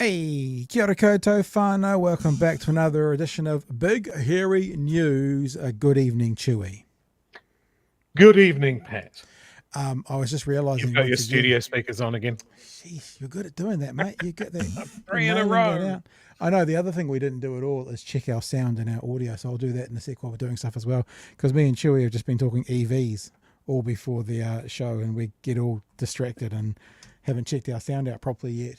Hey, kia ora koutou whānau. Welcome back to another edition of Big Hairy News. Good evening, Chewy. Good evening, Pat. I was just realising... You've got your studio speakers on again. Sheesh, you're good at doing that, mate. You get that. Three in a row. I know the other thing we didn't do at all is check our sound and our audio, so I'll do that in a sec while we're doing stuff as well, because me and Chewy have just been talking EVs all before the show, and we get all distracted and haven't checked our sound out properly yet.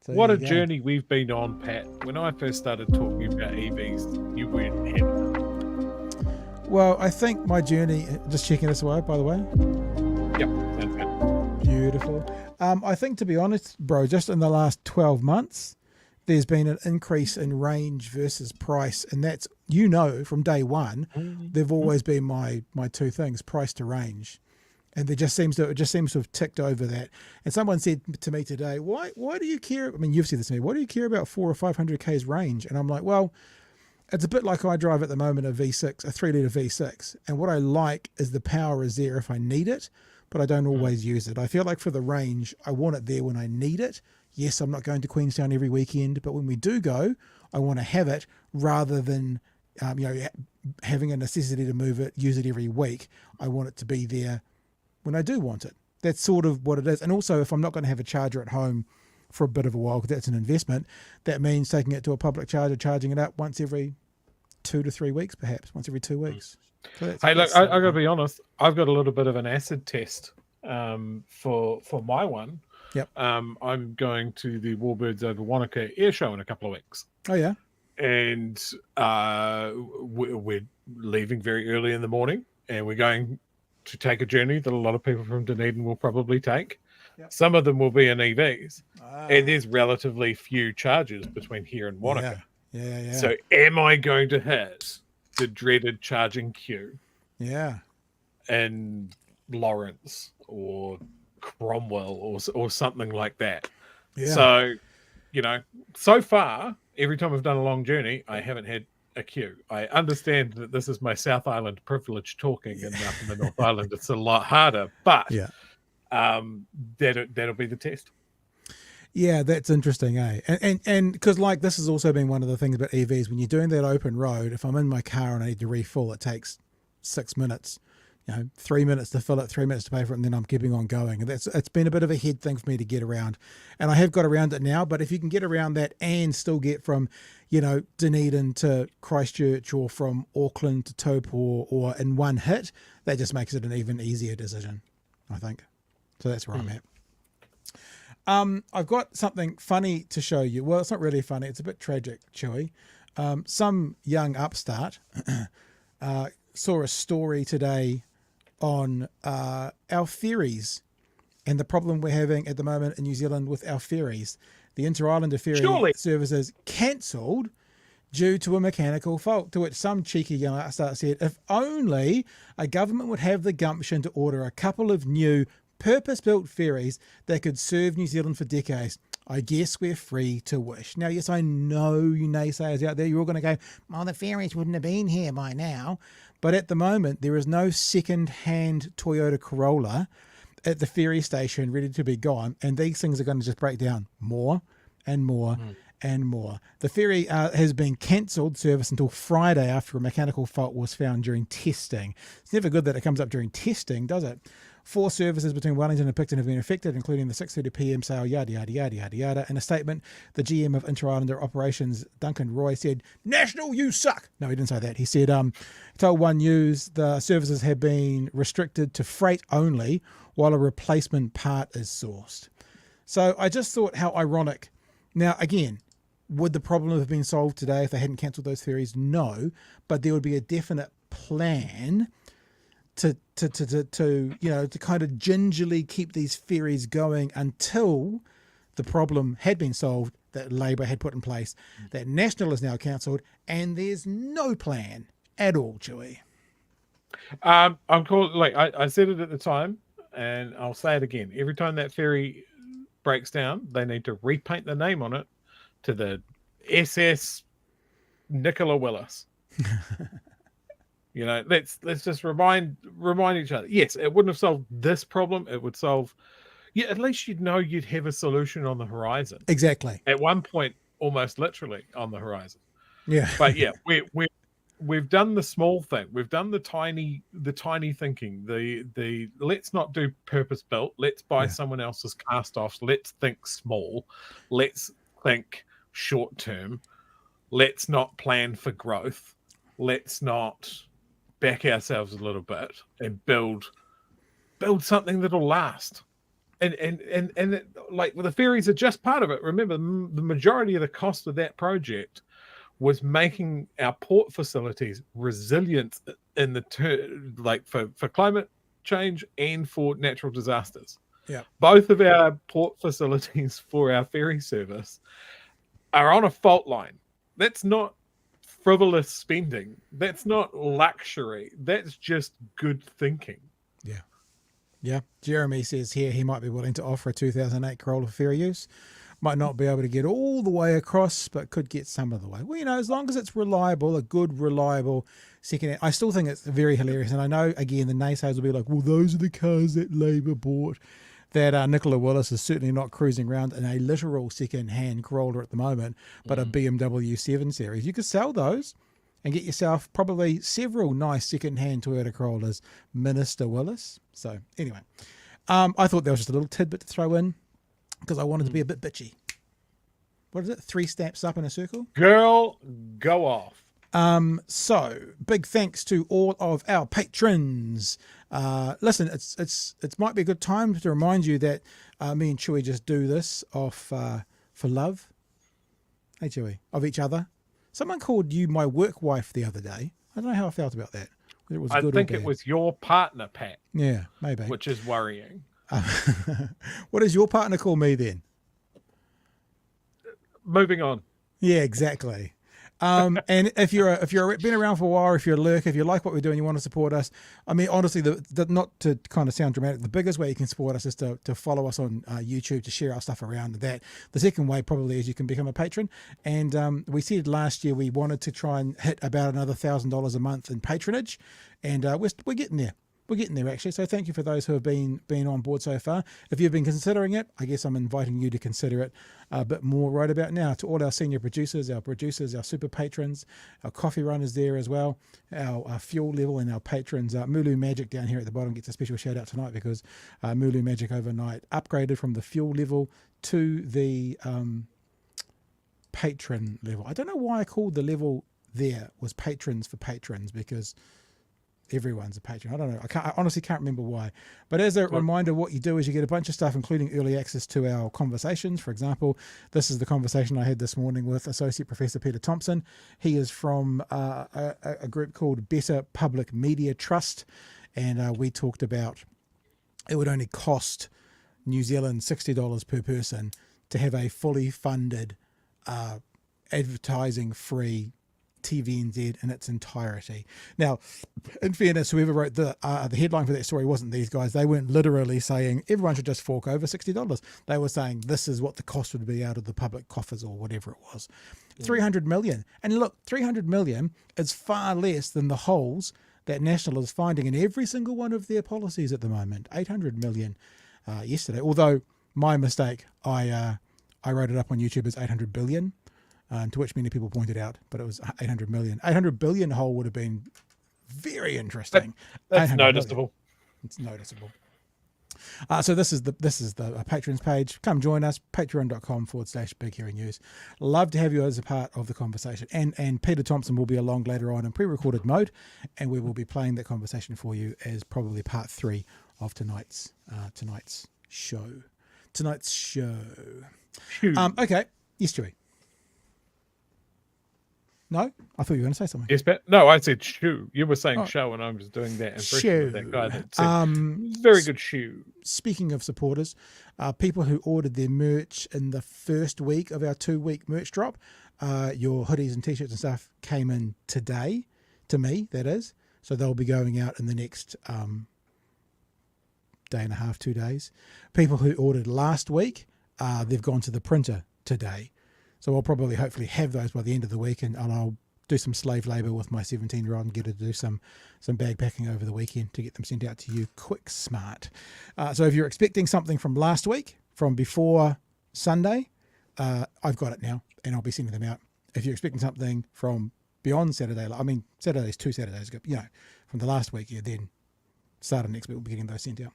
So what a journey we've been on, Pat. When I first started talking about EVs, you weren't having it. Well, I think my journey, just checking this away, by the way. Yep, sounds good. Beautiful. I think, to be honest, bro, just in the last 12 months, there's been an increase in range versus price. And that's, from day one, they've always been my two things, price to range. And it just seems to have ticked over that. And someone said to me today, why do you care? I mean, you've said this to me. Why do you care about 400 or 500 Ks range? And I'm like, well, it's a bit like I drive at the moment a 3-litre V6. And what I like is the power is there if I need it, but I don't always use it. I feel like for the range, I want it there when I need it. Yes, I'm not going to Queenstown every weekend, but when we do go, I want to have it rather than having a necessity to move it, use it every week. I want it to be there when I do want it. That's sort of what it is. And also, if I'm not going to have a charger at home for a bit of a while, because that's an investment, that means taking it to a public charger, charging it up once every 2 to 3 weeks, perhaps once every 2 weeks. So hey, look, I got to be honest. I've got a little bit of an acid test for my one. Yep. I'm going to the Warbirds over Wanaka air show in a couple of weeks. Oh yeah. And we're leaving very early in the morning, and we're going to take a journey that a lot of people from Dunedin will probably take. Yep. Some of them will be in EVs, and there's relatively few charges between here and Wanaka. Yeah. So am I going to hit the dreaded charging queue? Yeah. In Lawrence or Cromwell or something like that. Yeah. So, so far, every time I've done a long journey, I haven't had a queue. I understand that this is my South Island privilege talking, and up in the North Island it's a lot harder, but that'll be the test. Yeah, that's interesting, eh? And because this has also been one of the things about EVs, when you're doing that open road, if I'm in my car and I need to refill, it takes 6 minutes, 3 minutes to fill it, 3 minutes to pay for it, and then I'm keeping on going. And it's been a bit of a head thing for me to get around. And I have got around it now, but if you can get around that and still get from, Dunedin to Christchurch or from Auckland to Taupo or in one hit, that just makes it an even easier decision, I think. So that's where I'm at. I've got something funny to show you. Well, it's not really funny. It's a bit tragic, Chewy. Some young upstart saw a story today on our ferries and the problem we're having at the moment in New Zealand with our ferries. The Interislander ferry services cancelled due to a mechanical fault, to which some cheeky young upstart said, if only a government would have the gumption to order a couple of new purpose-built ferries that could serve New Zealand for decades. I guess we're free to wish. Now, yes, I know you naysayers out there, you're all going to go, well, the ferries wouldn't have been here by now. But at the moment, there is no second-hand Toyota Corolla at the ferry station ready to be gone. And these things are going to just break down more and more and more. The ferry has been cancelled service until Friday after a mechanical fault was found during testing. It's never good that it comes up during testing, does it? 4 services between Wellington and Picton have been affected, including the 6:30 p.m. sale, yada, yada, yada, yada, yada. In a statement, the GM of Interislander Operations, Duncan Roy, said, National, you suck. No, he didn't say that. He said, told One News the services have been restricted to freight only while a replacement part is sourced. So I just thought how ironic. Now, again, would the problem have been solved today if they hadn't cancelled those ferries? No, but there would be a definite plan to kind of gingerly keep these ferries going until the problem had been solved that Labour had put in place, that National is now cancelled, and there's no plan at all, Chewy. I'm called, I said it at the time, and I'll say it again. Every time that ferry breaks down, they need to repaint the name on it to the SS Nicola Willis. Let's just remind each other. Yes, it wouldn't have solved this problem. It would solve, Yeah, at least you'd know you'd have a solution on the horizon. Exactly. At one point, almost literally on the horizon. Yeah. But yeah, we've done the small thing. We've done the tiny thinking. The let's not do purpose built. Let's buy someone else's cast offs. Let's think small. Let's think short term. Let's not plan for growth. Let's not back ourselves a little bit and build something that'll last. And it, like the ferries are just part of it. Remember, the majority of the cost of that project was making our port facilities resilient in the like for climate change and for natural disasters. Yeah, both of our port facilities for our ferry service are on a fault line. That's not frivolous spending. That's not luxury. That's just good thinking. Yeah. Yeah. Jeremy says here he might be willing to offer a 2008 Corolla for ferry use. Might not be able to get all the way across, but could get some of the way. Well, you know, as long as it's reliable, a good, reliable second. I still think it's very hilarious. And I know, again, the naysayers will be like, well, those are the cars that Labour bought. That Nicola Willis is certainly not cruising around in a literal second-hand Corolla at the moment, but a BMW 7 Series. You could sell those and get yourself probably several nice second-hand Toyota Corollas, Minister Willis. So anyway, I thought that was just a little tidbit to throw in because I wanted to be a bit bitchy. What is it? 3 steps up in a circle? Girl, go off. So big thanks to all of our patrons. Listen, it might be a good time to remind you that me and Chewy just do this off for love. Hey Chewy, of each other. Someone called you my work wife the other day. I don't know how I felt about that. It was I good think or it bad. was your partner, Pat. Yeah, maybe. Which is worrying. What does your partner call me then? Moving on. Yeah, exactly. And if you're been around for a while, if you're a lurk, if you like what we're doing, you want to support us. I mean, honestly, not to kind of sound dramatic, the biggest way you can support us is to follow us on YouTube, to share our stuff around that. The second way probably is you can become a patron. And we said last year we wanted to try and hit about another $1,000 a month in patronage, and we're getting there. We're getting there, actually. So thank you for those who have been on board so far. If you've been considering it, I guess I'm inviting you to consider it a bit more right about now. To all our senior producers, our super patrons, our coffee runners there as well, our fuel level and our patrons. Mulu Magic down here at the bottom gets a special shout out tonight because Mulu Magic overnight upgraded from the fuel level to the patron level. I don't know why I called the level there was patrons for patrons, because everyone's a patron. I don't know. I honestly can't remember why. But as a reminder, what you do is you get a bunch of stuff, including early access to our conversations. For example, this is the conversation I had this morning with Associate Professor Peter Thompson. He is from a group called Better Public Media Trust. And we talked about it would only cost New Zealand $60 per person to have a fully funded, advertising-free TVNZ in its entirety. Now, in fairness, whoever wrote the headline for that story wasn't these guys. They weren't literally saying everyone should just fork over $60. They were saying this is what the cost would be out of the public coffers or whatever it was. 300 million. And look, 300 million is far less than the holes that National is finding in every single one of their policies at the moment. 800 million yesterday. Although, my mistake, I wrote it up on YouTube as 800 billion. To which many people pointed out, but it was 800 million. 800 billion hole would have been very interesting. That's noticeable. Million. It's noticeable. So this is the patrons page. Come join us, patreon.com/Big Hairy News. Love to have you as a part of the conversation. And Peter Thompson will be along later on in pre-recorded mode, and we will be playing that conversation for you as probably part 3 of tonight's show. Okay. Yes, Joey. No? I thought you were going to say something. Yes, but no, I said shoe. You were saying show, and I was doing that impression of that guy that said very good shoe. Speaking of supporters, people who ordered their merch in the first week of our 2-week merch drop, your hoodies and t-shirts and stuff came in today, to me, that is. So they'll be going out in the next day and a half, 2 days. People who ordered last week, they've gone to the printer today. So I'll probably hopefully have those by the end of the week, and I'll do some slave labour with my 17-year-old and get her to do some bag packing over the weekend to get them sent out to you quick smart. So if you're expecting something from last week, from before Sunday, I've got it now and I'll be sending them out. If you're expecting something from beyond Saturday, Saturday's 2 Saturdays ago, from the last week, then start of next week we'll be getting those sent out.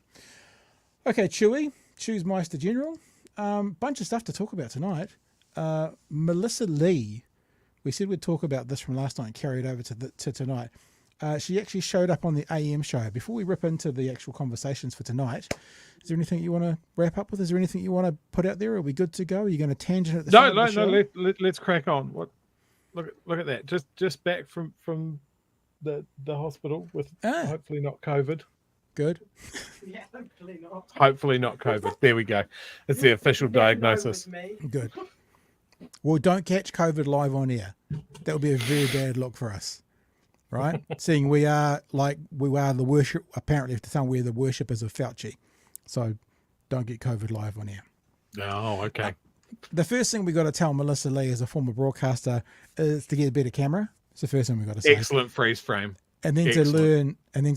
Okay, Chewy's Meister General. Bunch of stuff to talk about tonight. Melissa Lee, we said we'd talk about this from last night and carry it over to tonight. She actually showed up on the AM show. Before we rip into the actual conversations for tonight, is there anything you want to wrap up with? Is there anything you want to put out there? Are we good to go? Are you going to tangent at the start of the show? Let's crack on. Look at that. Just back from the hospital with hopefully not COVID. Good. Yeah, hopefully not. Hopefully not COVID. There we go. It's the official diagnosis. Good. Well, don't catch COVID live on air. That would be a very bad look for us, right? Seeing we are the worship. Apparently, to some we're the worshippers of Fauci, so don't get COVID live on air. Oh, okay. The first thing we got to tell Melissa Lee as a former broadcaster is to get a better camera. It's the first thing we got to say. Excellent freeze frame. And then to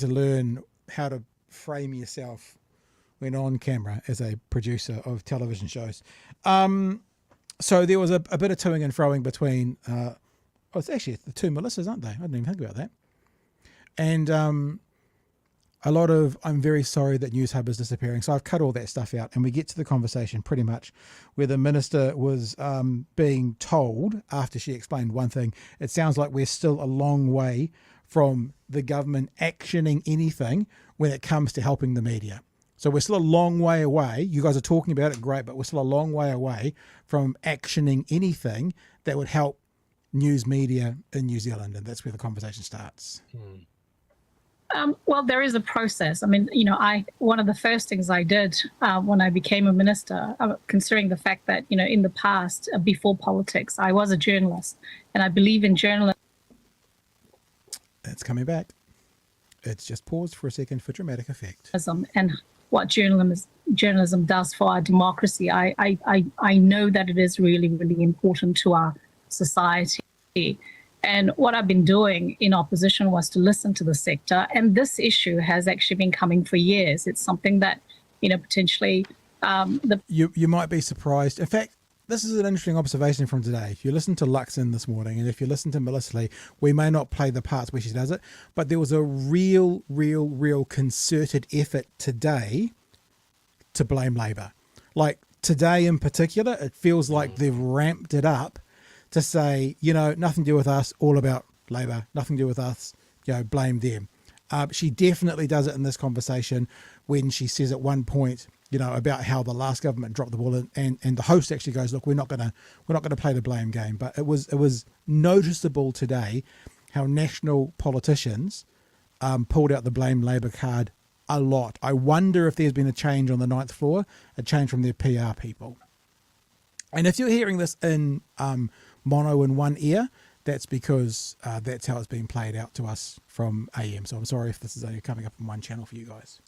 learn how to frame yourself when on camera as a producer of television shows. So there was a bit of toing and froing between, it's actually the two Melissas, aren't they? I didn't even think about that. And a lot of, I'm very sorry that Newshub is disappearing. So I've cut all that stuff out and we get to the conversation pretty much where the minister was being told, after she explained one thing, it sounds like we're still a long way from the government actioning anything when it comes to helping the media. So we're still a long way away. You guys are talking about it, great, but we're still a long way away from actioning anything that would help news media in New Zealand. And that's where the conversation starts. Well, there is a process. I mean, one of the first things I did when I became a minister, considering the fact that, in the past, before politics, I was a journalist and I believe in journalism. It's coming back. It's just paused for a second for dramatic effect. And what journalism does for our democracy. I know that it is really, really important to our society. And what I've been doing in opposition was to listen to the sector. And this issue has actually been coming for years. It's something that, potentially... You might be surprised. In fact, this is an interesting observation from today. If you listen to Luxon this morning and if you listen to Melissa Lee, we may not play the parts where she does it, but there was a real concerted effort today to blame Labour. Like today in particular, it feels like they've ramped it up to say, nothing to do with us, all about Labour, nothing to do with us, blame them. She definitely does it in this conversation when she says at one point, about how the last government dropped the ball, and the host actually goes, look, we're not gonna play the blame game. But it was noticeable today how national politicians pulled out the blame Labour card a lot. I wonder if there's been a change on the 9th floor, a change from their PR people. And if you're hearing this in mono in one ear, that's because that's how it's being played out to us from AM. So I'm sorry if this is only coming up on one channel for you guys.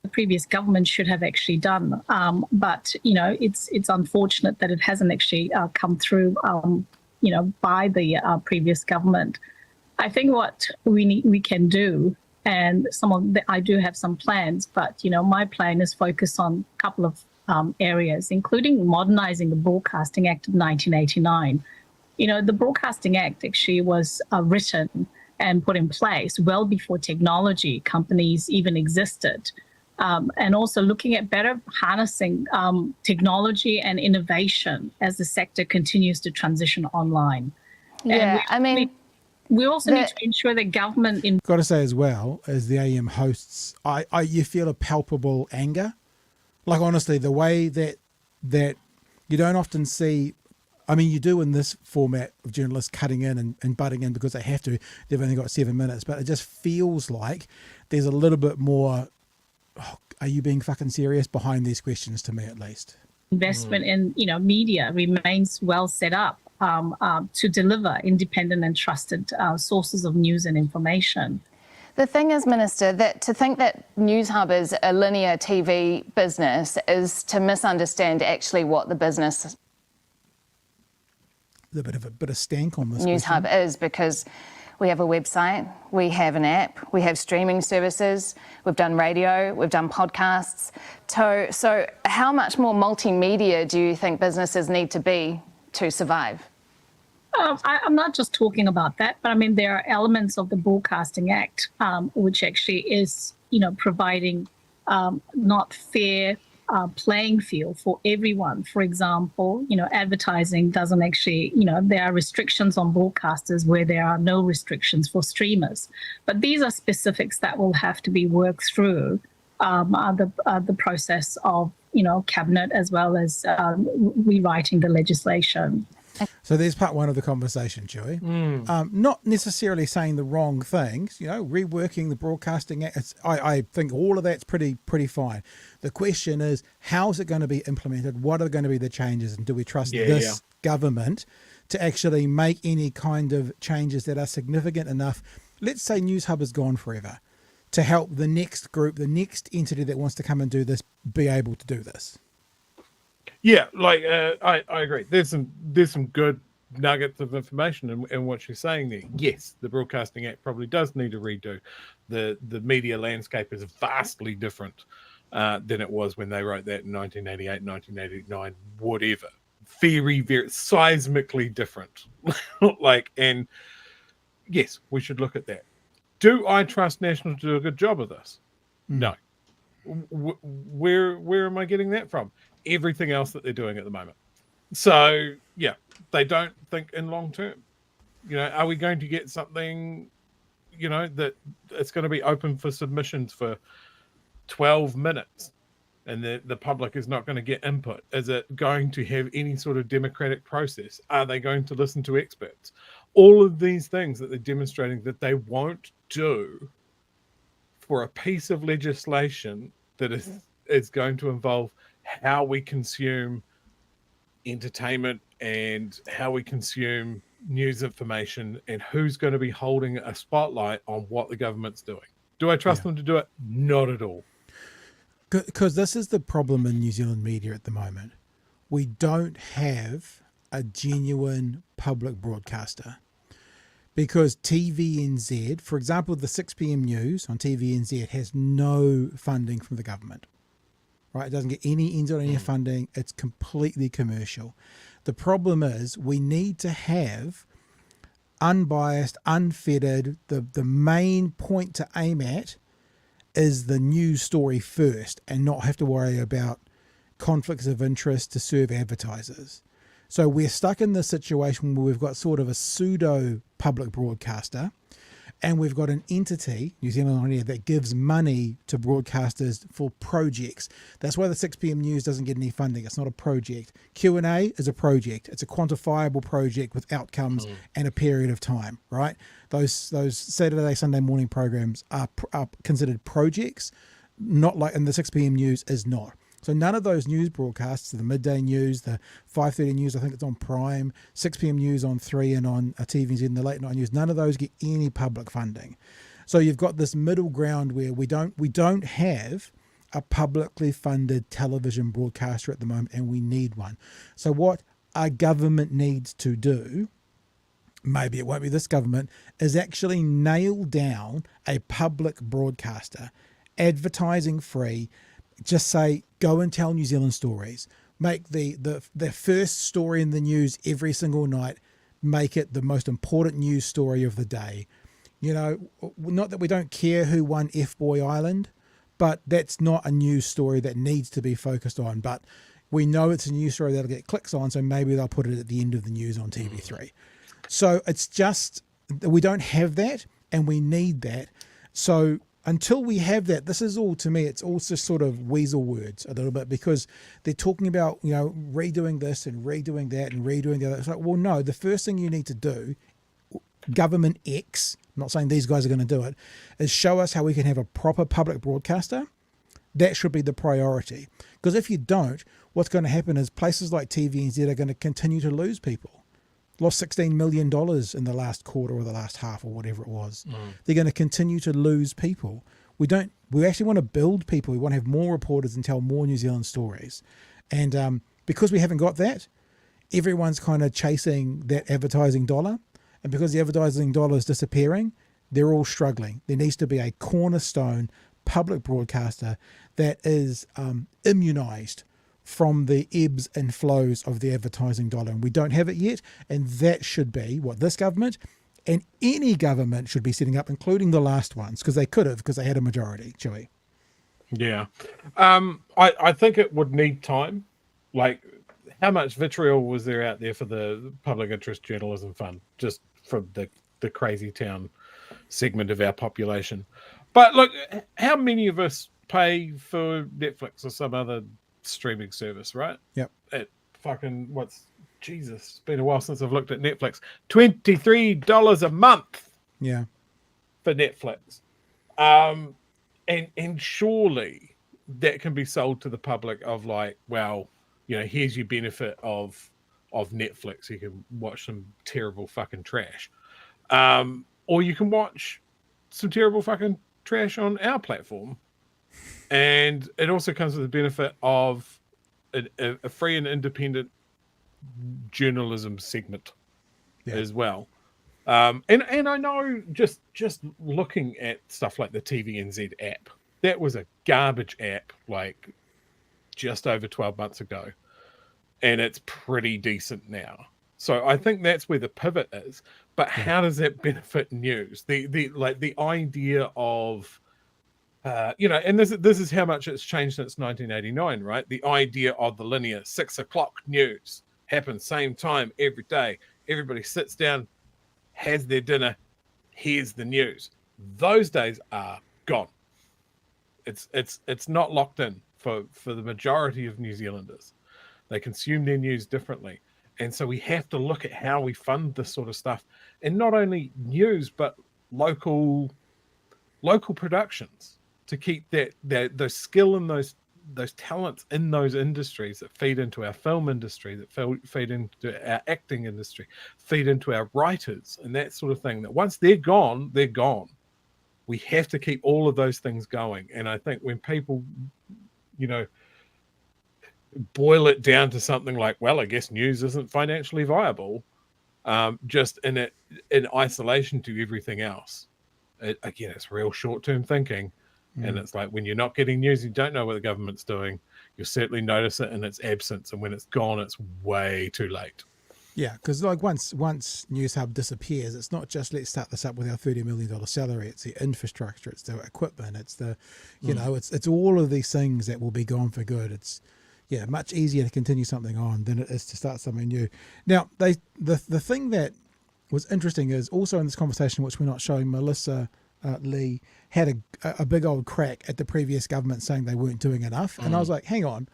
The previous government should have actually done, but it's unfortunate that it hasn't actually come through, by the previous government. I think what we can do, and I do have some plans, but my plan is focused on a couple of areas, including modernizing the Broadcasting Act of 1989. The Broadcasting Act actually was written and put in place well before technology companies even existed. And also looking at better harnessing technology and innovation as the sector continues to transition online. Yeah, we also need to ensure that government... Got to say as well, as the AM hosts, you feel a palpable anger. Like, honestly, the way that you don't often see... I mean, you do in this format of journalists cutting in and butting in because they have to. They've only got 7 minutes. But it just feels like there's a little bit more... Oh, are you being fucking serious behind these questions, to me at least? Investment in media remains well set up to deliver independent and trusted sources of news and information. The thing is, Minister, that to think that Newshub is a linear TV business is to misunderstand actually what the business bit of stank on this. Newshub is because we have a website, we have an app, we have streaming services, we've done radio, we've done podcasts. So how much more multimedia do you think businesses need to be to survive? I'm not just talking about that, but I mean, there are elements of the Broadcasting Act which actually is, providing not fair playing field for everyone. For example, advertising doesn't actually, there are restrictions on broadcasters where there are no restrictions for streamers. But these are specifics that will have to be worked through the process of, cabinet as well as rewriting the legislation. So there's part one of the conversation, Chewy. Not necessarily saying the wrong things, reworking the Broadcasting Act. I think all of that's pretty fine. The question is, how's it going to be implemented? What are going to be the changes? And do we trust this government to actually make any kind of changes that are significant enough? Let's say Newshub is gone forever, to help the next group, the next entity that wants to come and do this, be able to do this. Yeah, I agree. There's some good nuggets of information in what you're saying there. Yes, the Broadcasting Act probably does need a redo. The media landscape is vastly different than it was when they wrote that in 1988, 1989, whatever. Very, very seismically different. And yes, we should look at that. Do I trust National to do a good job of this? No. Where am I getting that from? Everything else that they're doing at the moment. So yeah, they don't think in long term. Are we going to get something, that it's going to be open for submissions for 12 minutes and the public is not going to get input? Is it going to have any sort of democratic process? Are they going to listen to experts? All of these things that they're demonstrating that they won't do for a piece of legislation that is going to involve how we consume entertainment and how we consume news information and who's going to be holding a spotlight on what the government's doing. Do I trust them to do it? Not at all. Because this is the problem in New Zealand media at the moment. We don't have a genuine public broadcaster. Because TVNZ, for example, the 6 p.m. news on TVNZ has no funding from the government. Right, it doesn't get any ends or any funding. It's completely commercial. The problem is we need to have unbiased, unfettered. The main point to aim at is the news story first, and not have to worry about conflicts of interest to serve advertisers. So we're stuck in this situation where we've got sort of a pseudo public broadcaster, and we've got an entity, New Zealand On Air, that gives money to broadcasters for projects. That's why the 6 p.m. news doesn't get any funding. It's not a project. Q&A is a project. It's a quantifiable project with outcomes and a period of time, right? Those Saturday, Sunday morning programs are considered projects, not like, and the 6 p.m. news is not. So none of those news broadcasts, the midday news, the 5:30 news, I think it's on Prime, 6 p.m. news on 3 and on a TVNZ and the late night news, none of those get any public funding. So you've got this middle ground where we don't have a publicly funded television broadcaster at the moment, and we need one. So what our government needs to do, maybe it won't be this government, is actually nail down a public broadcaster, advertising free. Just say, go and tell New Zealand stories. Make the first story in the news every single night. Make it the most important news story of the day. Not that we don't care who won F-Boy Island, but that's not a news story that needs to be focused on. But we know it's a news story that'll get clicks on, so maybe they'll put it at the end of the news on TV3. So it's just, we don't have that, and we need that. So until we have that, this is all, to me, it's all just sort of weasel words a little bit, because they're talking about, redoing this and redoing that and redoing the other. It's like, well, no, the first thing you need to do, government X, I'm not saying these guys are going to do it, is show us how we can have a proper public broadcaster. That should be the priority. Because if you don't, what's going to happen is places like TVNZ are going to continue to lose people. Lost $16 million in the last quarter or the last half or whatever it was. They're going to continue to lose people. We actually want to build people. We want to have more reporters and tell more New Zealand stories. And because we haven't got that, everyone's kind of chasing that advertising dollar. And because the advertising dollar is disappearing, they're all struggling. There needs to be a cornerstone public broadcaster that is immunized from the ebbs and flows of the advertising dollar. And we don't have it yet. And that should be what this government and any government should be setting up, including the last ones, because they could have, because they had a majority, Chewy. Yeah. I think it would need time. Like, how much vitriol was there out there for the Public Interest Journalism Fund, just from the crazy town segment of our population? But look, how many of us pay for Netflix or some other streaming service, right? Yep. At fucking, Jesus, it's been a while since I've looked at Netflix. $23 a month. Yeah. For Netflix. And surely that can be sold to the public of like, well, you know, here's your benefit of Netflix. You can watch some terrible fucking trash. Or you can watch some terrible fucking trash on our platform. And it also comes with the benefit of a free and independent journalism segment as well. And I know just looking at stuff like the TVNZ app, that was a garbage app like just over 12 months ago. And it's pretty decent now. So I think that's where the pivot is. But how does that benefit news? The idea of and this is how much it's changed since 1989, right? The idea of the linear 6 o'clock news happens same time every day. Everybody sits down, has their dinner, here's the news. Those days are gone. It's not locked in for the majority of New Zealanders. They consume their news differently. And so we have to look at how we fund this sort of stuff. And not only news, but local productions to keep those skill and those talents in those industries that feed into our film industry, that feed into our acting industry, feed into our writers and that sort of thing, that once they're gone, they're gone. We have to keep all of those things going. And I think when people, boil it down to something like, well, I guess news isn't financially viable, just in isolation to everything else. It's real short-term thinking. And it's like, when you're not getting news, you don't know what the government's doing. You'll certainly notice it in its absence. And when it's gone, it's way too late. Yeah, because like once Newshub disappears, it's not just let's start this up with our $30 million salary. It's the infrastructure, it's the equipment, it's the, it's all of these things that will be gone for good. It's much easier to continue something on than it is to start something new. Now, the thing that was interesting is also in this conversation, which we're not showing, Melissa Lee had a big old crack at the previous government saying they weren't doing enough. And I was like, hang on,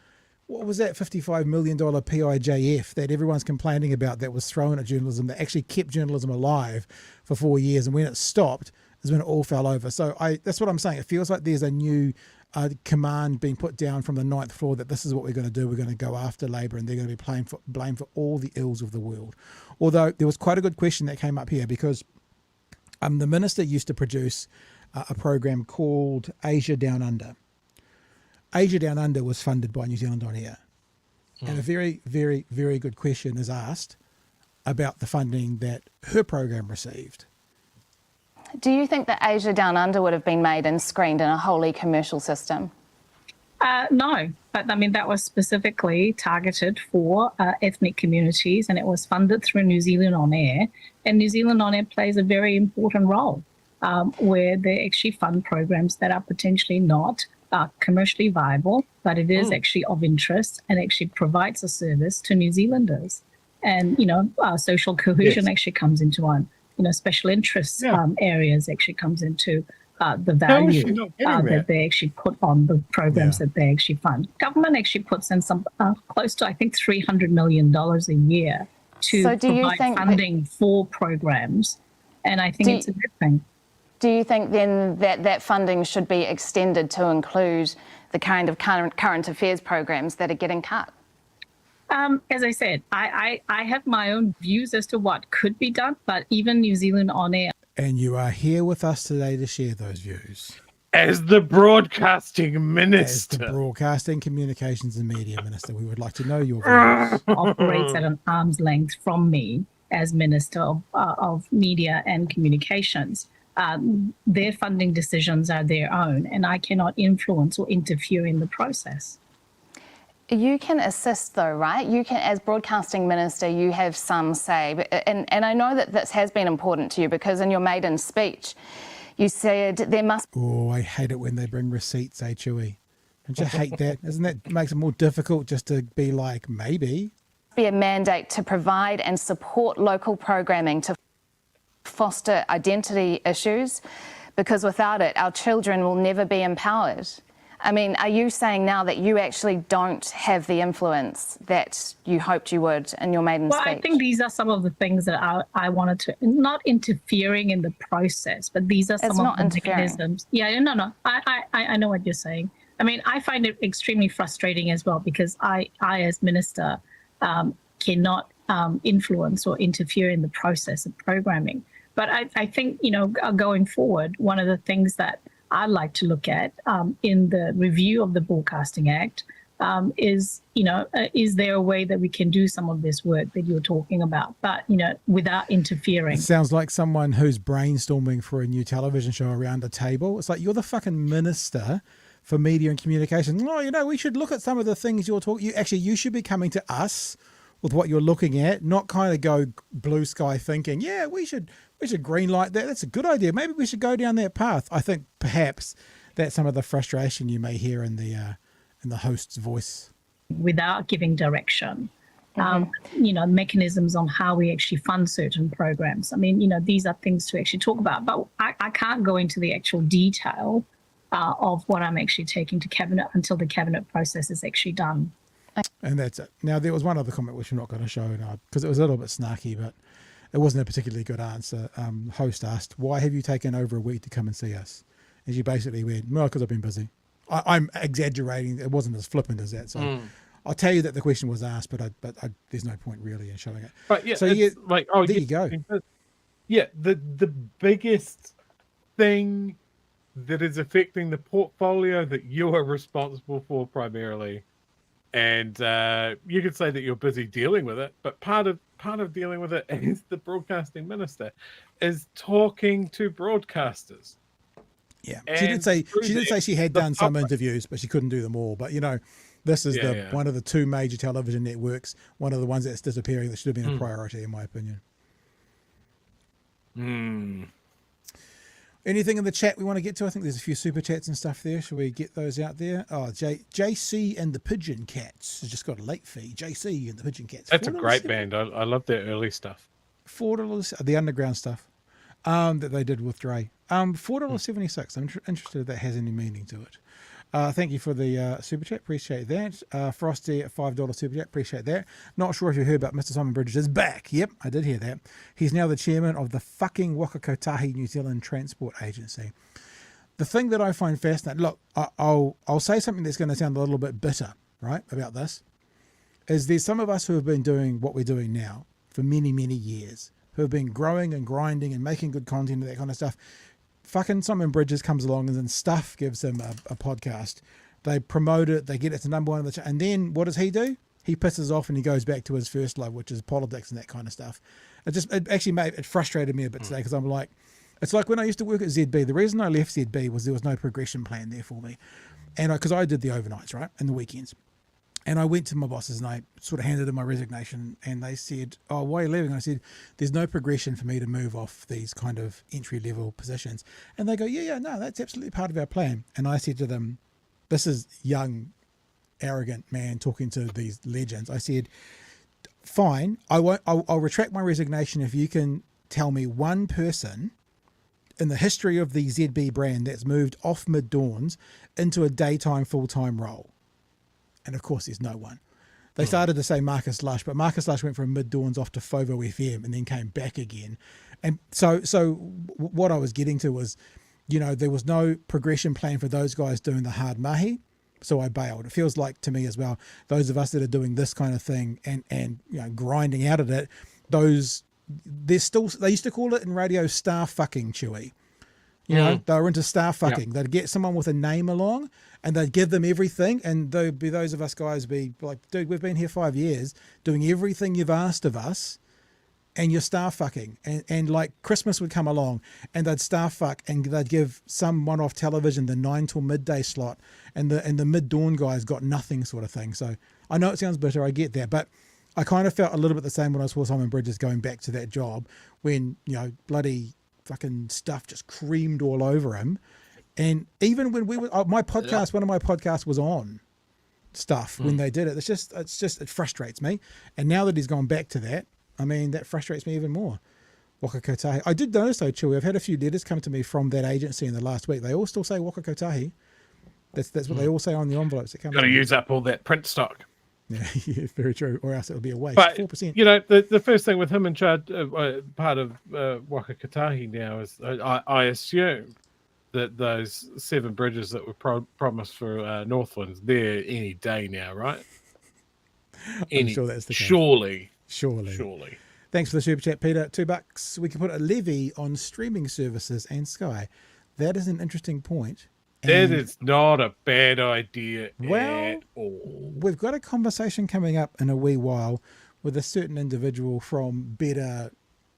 what was that $55 million PIJF that everyone's complaining about that was thrown at journalism that actually kept journalism alive for 4 years? And when it stopped is when it all fell over. So that's what I'm saying. It feels like there's a new command being put down from the 9th floor that this is what we're going to do. We're going to go after Labour and they're going to be blamed for all the ills of the world. Although there was quite a good question that came up here because the minister used to produce a program called Asia Down Under. Asia Down Under was funded by New Zealand On Air. And a very, very, very good question is asked about the funding that her program received. Do you think that Asia Down Under would have been made and screened in a wholly commercial system? No, but I mean, that was specifically targeted for ethnic communities and it was funded through New Zealand On Air. And New Zealand On Air plays a very important role where they actually fund programs that are potentially not commercially viable, but it is actually of interest and actually provides a service to New Zealanders. And, social cohesion actually comes into one. Special interest areas actually comes into the value that they actually put on the programs that they actually fund. Government actually puts in some close to, I think, $300 million a year to provide funding for programs. And I think it's a good thing. Do you think then that funding should be extended to include the kind of current affairs programs that are getting cut? As I said, I have my own views as to what could be done, but even New Zealand On Air. And you are here with us today to share those views. As the broadcasting As minister. the Broadcasting, Communications and Media Minister, we would like to know your views. Operates at an arm's length from me as Minister of Media and Communications. Their funding decisions are their own, and I cannot influence or interfere in the process. You can assist though, right? You can, as Broadcasting Minister, you have some say. And I know that this has been important to you because in your maiden speech, you said there must Oh, I hate it when they bring receipts, Chewy. Don't you hate that? Isn't that makes it more difficult just to be like, maybe? be a mandate to provide and support local programming to foster identity issues, because without it, our children will never be empowered. I mean, are you saying now that you actually don't have the influence that you hoped you would in your maiden speech? Well, I think these are some of the things that I wanted to, not interfering in the process, but these are some of the mechanisms. Yeah, no. I know what you're saying. I mean, I find it extremely frustrating as well because I as minister, cannot influence or interfere in the process of programming. But I think, going forward, one of the things that I'd like to look at in the review of the Broadcasting Act is there a way that we can do some of this work that you're talking about, but, without interfering? It sounds like someone who's brainstorming for a new television show around a table. It's like, you're the fucking minister for media and communication. Oh, we should look at some of the things you're talking. You should be coming to us with what you're looking at, not kind of go blue sky thinking, yeah, we should green light that. That's a good idea. Maybe we should go down that path. I think perhaps that's some of the frustration you may hear in the host's voice. Without giving direction, mechanisms on how we actually fund certain programs. I mean, these are things to actually talk about, but I can't go into the actual detail of what I'm actually taking to Cabinet until the Cabinet process is actually done. And that's it. Now, there was one other comment which I'm not going to show now because it was a little bit snarky, but it wasn't a particularly good answer. Host asked, why have you taken over a week to come and see us? And she basically went, no, because I've been busy. I'm exaggerating. It wasn't as flippant as that. So I'll tell you that the question was asked, but there's no point really in showing it. But yeah, so there you go. Yeah, the biggest thing that is affecting the portfolio that you are responsible for primarily, and you could say that you're busy dealing with it, but part of dealing with it as the broadcasting minister is talking to broadcasters. Yeah, she did say she had done some interviews, but she couldn't do them all. But this is one of the two major television networks, one of the ones that's disappearing that should have been a priority, in my opinion. Anything in the chat we want to get to? I think there's a few super chats and stuff there. Should we get those out there? Oh, JC and the Pigeon Cats has just got a late fee. JC and the Pigeon Cats. That's a great band. I love their early stuff. $4, the underground stuff that they did with Dre. $4.76. I'm interested if that has any meaning to it. Thank you for the super chat. Appreciate that. Frosty at $5 super chat. Appreciate that. Not sure if you heard about Mr. Simon Bridges is back. Yep, I did hear that. He's now the chairman of the fucking Waka Kotahi New Zealand Transport Agency. The thing that I find fascinating, look, I'll say something that's going to sound a little bit bitter, right, about this, is there's some of us who have been doing what we're doing now for many, many years, who have been growing and grinding and making good content and that kind of stuff. Fucking Simon Bridges comes along and then Stuff gives him a podcast. They promote it. They get it to number one on the and then what does he do? He pisses off and he goes back to his first love, which is politics and that kind of stuff. It frustrated me a bit today because I'm like, it's like when I used to work at ZB. The reason I left ZB was there was no progression plan there for me, and because I did the overnights, right, and the weekends. And I went to my bosses and I sort of handed in my resignation and they said, oh, why are you leaving? I said, there's no progression for me to move off these kind of entry-level positions. And they go, no, that's absolutely part of our plan. And I said to them, this is young, arrogant man talking to these legends. I said, fine, I'll retract my resignation if you can tell me one person in the history of the ZB brand that's moved off mid-dawns into a daytime full-time role. And of course, there's no one. They started to say Marcus Lush, but Marcus Lush went from mid-dawns off to FOVO FM and then came back again. And so what I was getting to was, there was no progression plan for those guys doing the hard mahi. So I bailed. It feels like to me as well, those of us that are doing this kind of thing and grinding out at it, they used to call it in radio star fucking, Chewy. You know, they were into staff fucking. They'd get someone with a name along and they'd give them everything. And there'd be those of us guys be like, dude, we've been here 5 years doing everything you've asked of us and you're staff fucking. And like Christmas would come along and they'd staff fuck and they'd give some one-off television the 9 till midday slot and the mid-dawn guys got nothing sort of thing. So I know it sounds bitter, I get that, but I kind of felt a little bit the same when I saw Simon Bridges going back to that job when, you know, bloody fucking stuff just creamed all over him. And even when we were, my podcast, one of my podcasts was on stuff when they did it. It frustrates me. And now that he's gone back to that, I mean, that frustrates me even more. Waka Kotahi. I did notice though, Chewy, I've had a few letters come to me from that agency in the last week. They all still say Waka Kotahi. That's what they all say on the envelopes that come. Got to use up all that print stock. Yeah, very true. Or else it'll be a waste. But 4%. you know, the first thing with him in charge, part of Waka Kotahi now is I assume that those 7 bridges that were promised for Northlands, they're any day now, right? I'm sure that's the case. Surely. Thanks for the super chat, Peter. $2. We can put a levy on streaming services and Sky. That is an interesting point. That is not a bad idea at all. We've got a conversation coming up in a wee while with a certain individual from Better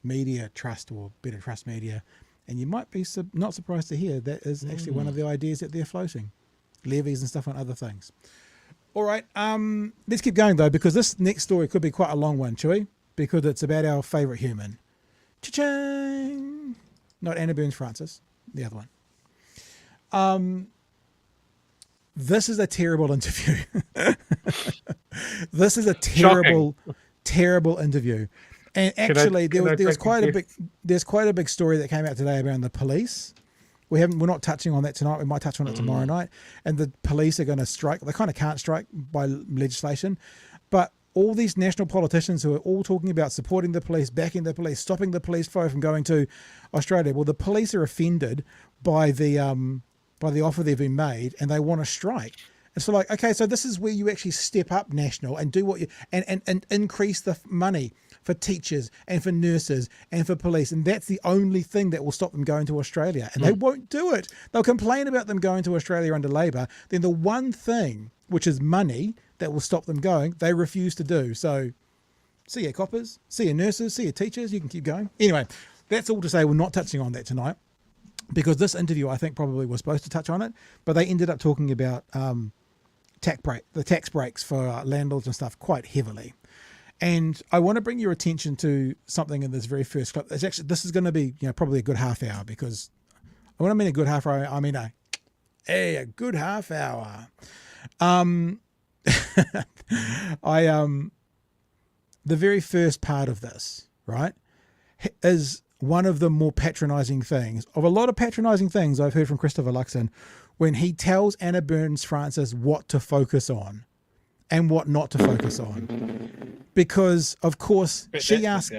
Media Trust or Better Trust Media, and you might be not surprised to hear that is actually one of the ideas that they're floating, levies and stuff on other things. All right, let's keep going though, because this next story could be quite a long one, Chewy, because it's about our favourite human. Cha-ching! Not Anna Burns Francis, the other one. This is a terrible interview. This is a terrible interview. And actually, there's quite a big story that came out today about the police. We're not touching on that tonight. We might touch on it tomorrow night. And the police are going to strike. They kind of can't strike by legislation, but all these national politicians who are all talking about supporting the police, backing the police, stopping the police flow from going to Australia. Well, the police are offended by the offer they've been made and they want to strike. And so like, okay, so this is where you actually step up national and do what you, and increase the money for teachers and for nurses and for police. And that's the only thing that will stop them going to Australia. And they won't do it. They'll complain about them going to Australia under Labor. Then the one thing, which is money, that will stop them going, they refuse to do. So see ya coppers, see ya nurses, see ya teachers, you can keep going. Anyway, that's all to say we're not touching on that tonight, because this interview I think probably was supposed to touch on it, but they ended up talking about the tax breaks for landlords and stuff quite heavily. And I want to bring your attention to something in this very first clip. This is going to be probably a good half hour, because when I mean a good half hour, I mean a good half hour. The very first part of this, right, is one of the more patronizing things of a lot of patronizing things I've heard from Christopher Luxon, when he tells Anna Burns Francis what to focus on and what not to focus on. Because of course she asks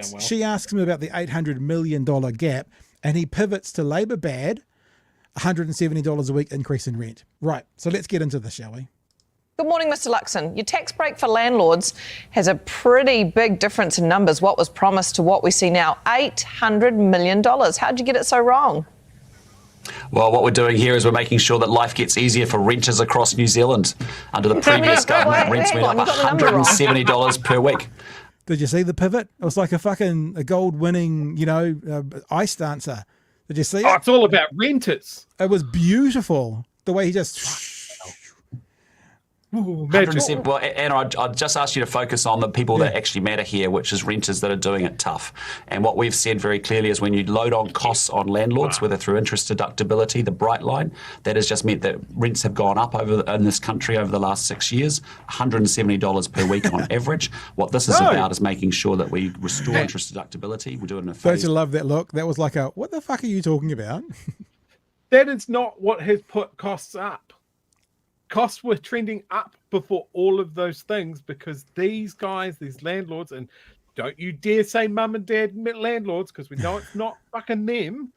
him about the $800 million gap, and he pivots to Labor bad, $170 a week increase in rent. Right. So let's get into this, shall we? Good morning, Mr. Luxon. Your tax break for landlords has a pretty big difference in numbers, what was promised to what we see now, $800 million. How'd you get it so wrong? Well, what we're doing here is we're making sure that life gets easier for renters across New Zealand. Under the previous government, rents went up $170 per week. Did you see the pivot? It was like a gold-winning, ice dancer. Did you see it? Oh, it's all about renters. It was beautiful. The way he just... Ooh, 100%. Well, Anna, I'd just ask you to focus on the people that actually matter here, which is renters that are doing it tough. And what we've said very clearly is when you load on costs on landlords, whether through interest deductibility, the bright line, that has just meant that rents have gone up in this country over the last 6 years, $170 per week on average. What this is about is making sure that we restore interest deductibility. We do it in a phase. Don't you love that look? That was like what the fuck are you talking about? That is not what has put costs up. Costs were trending up before all of those things, because these guys, these landlords, and don't you dare say mum and dad landlords, because we know it's not fucking them.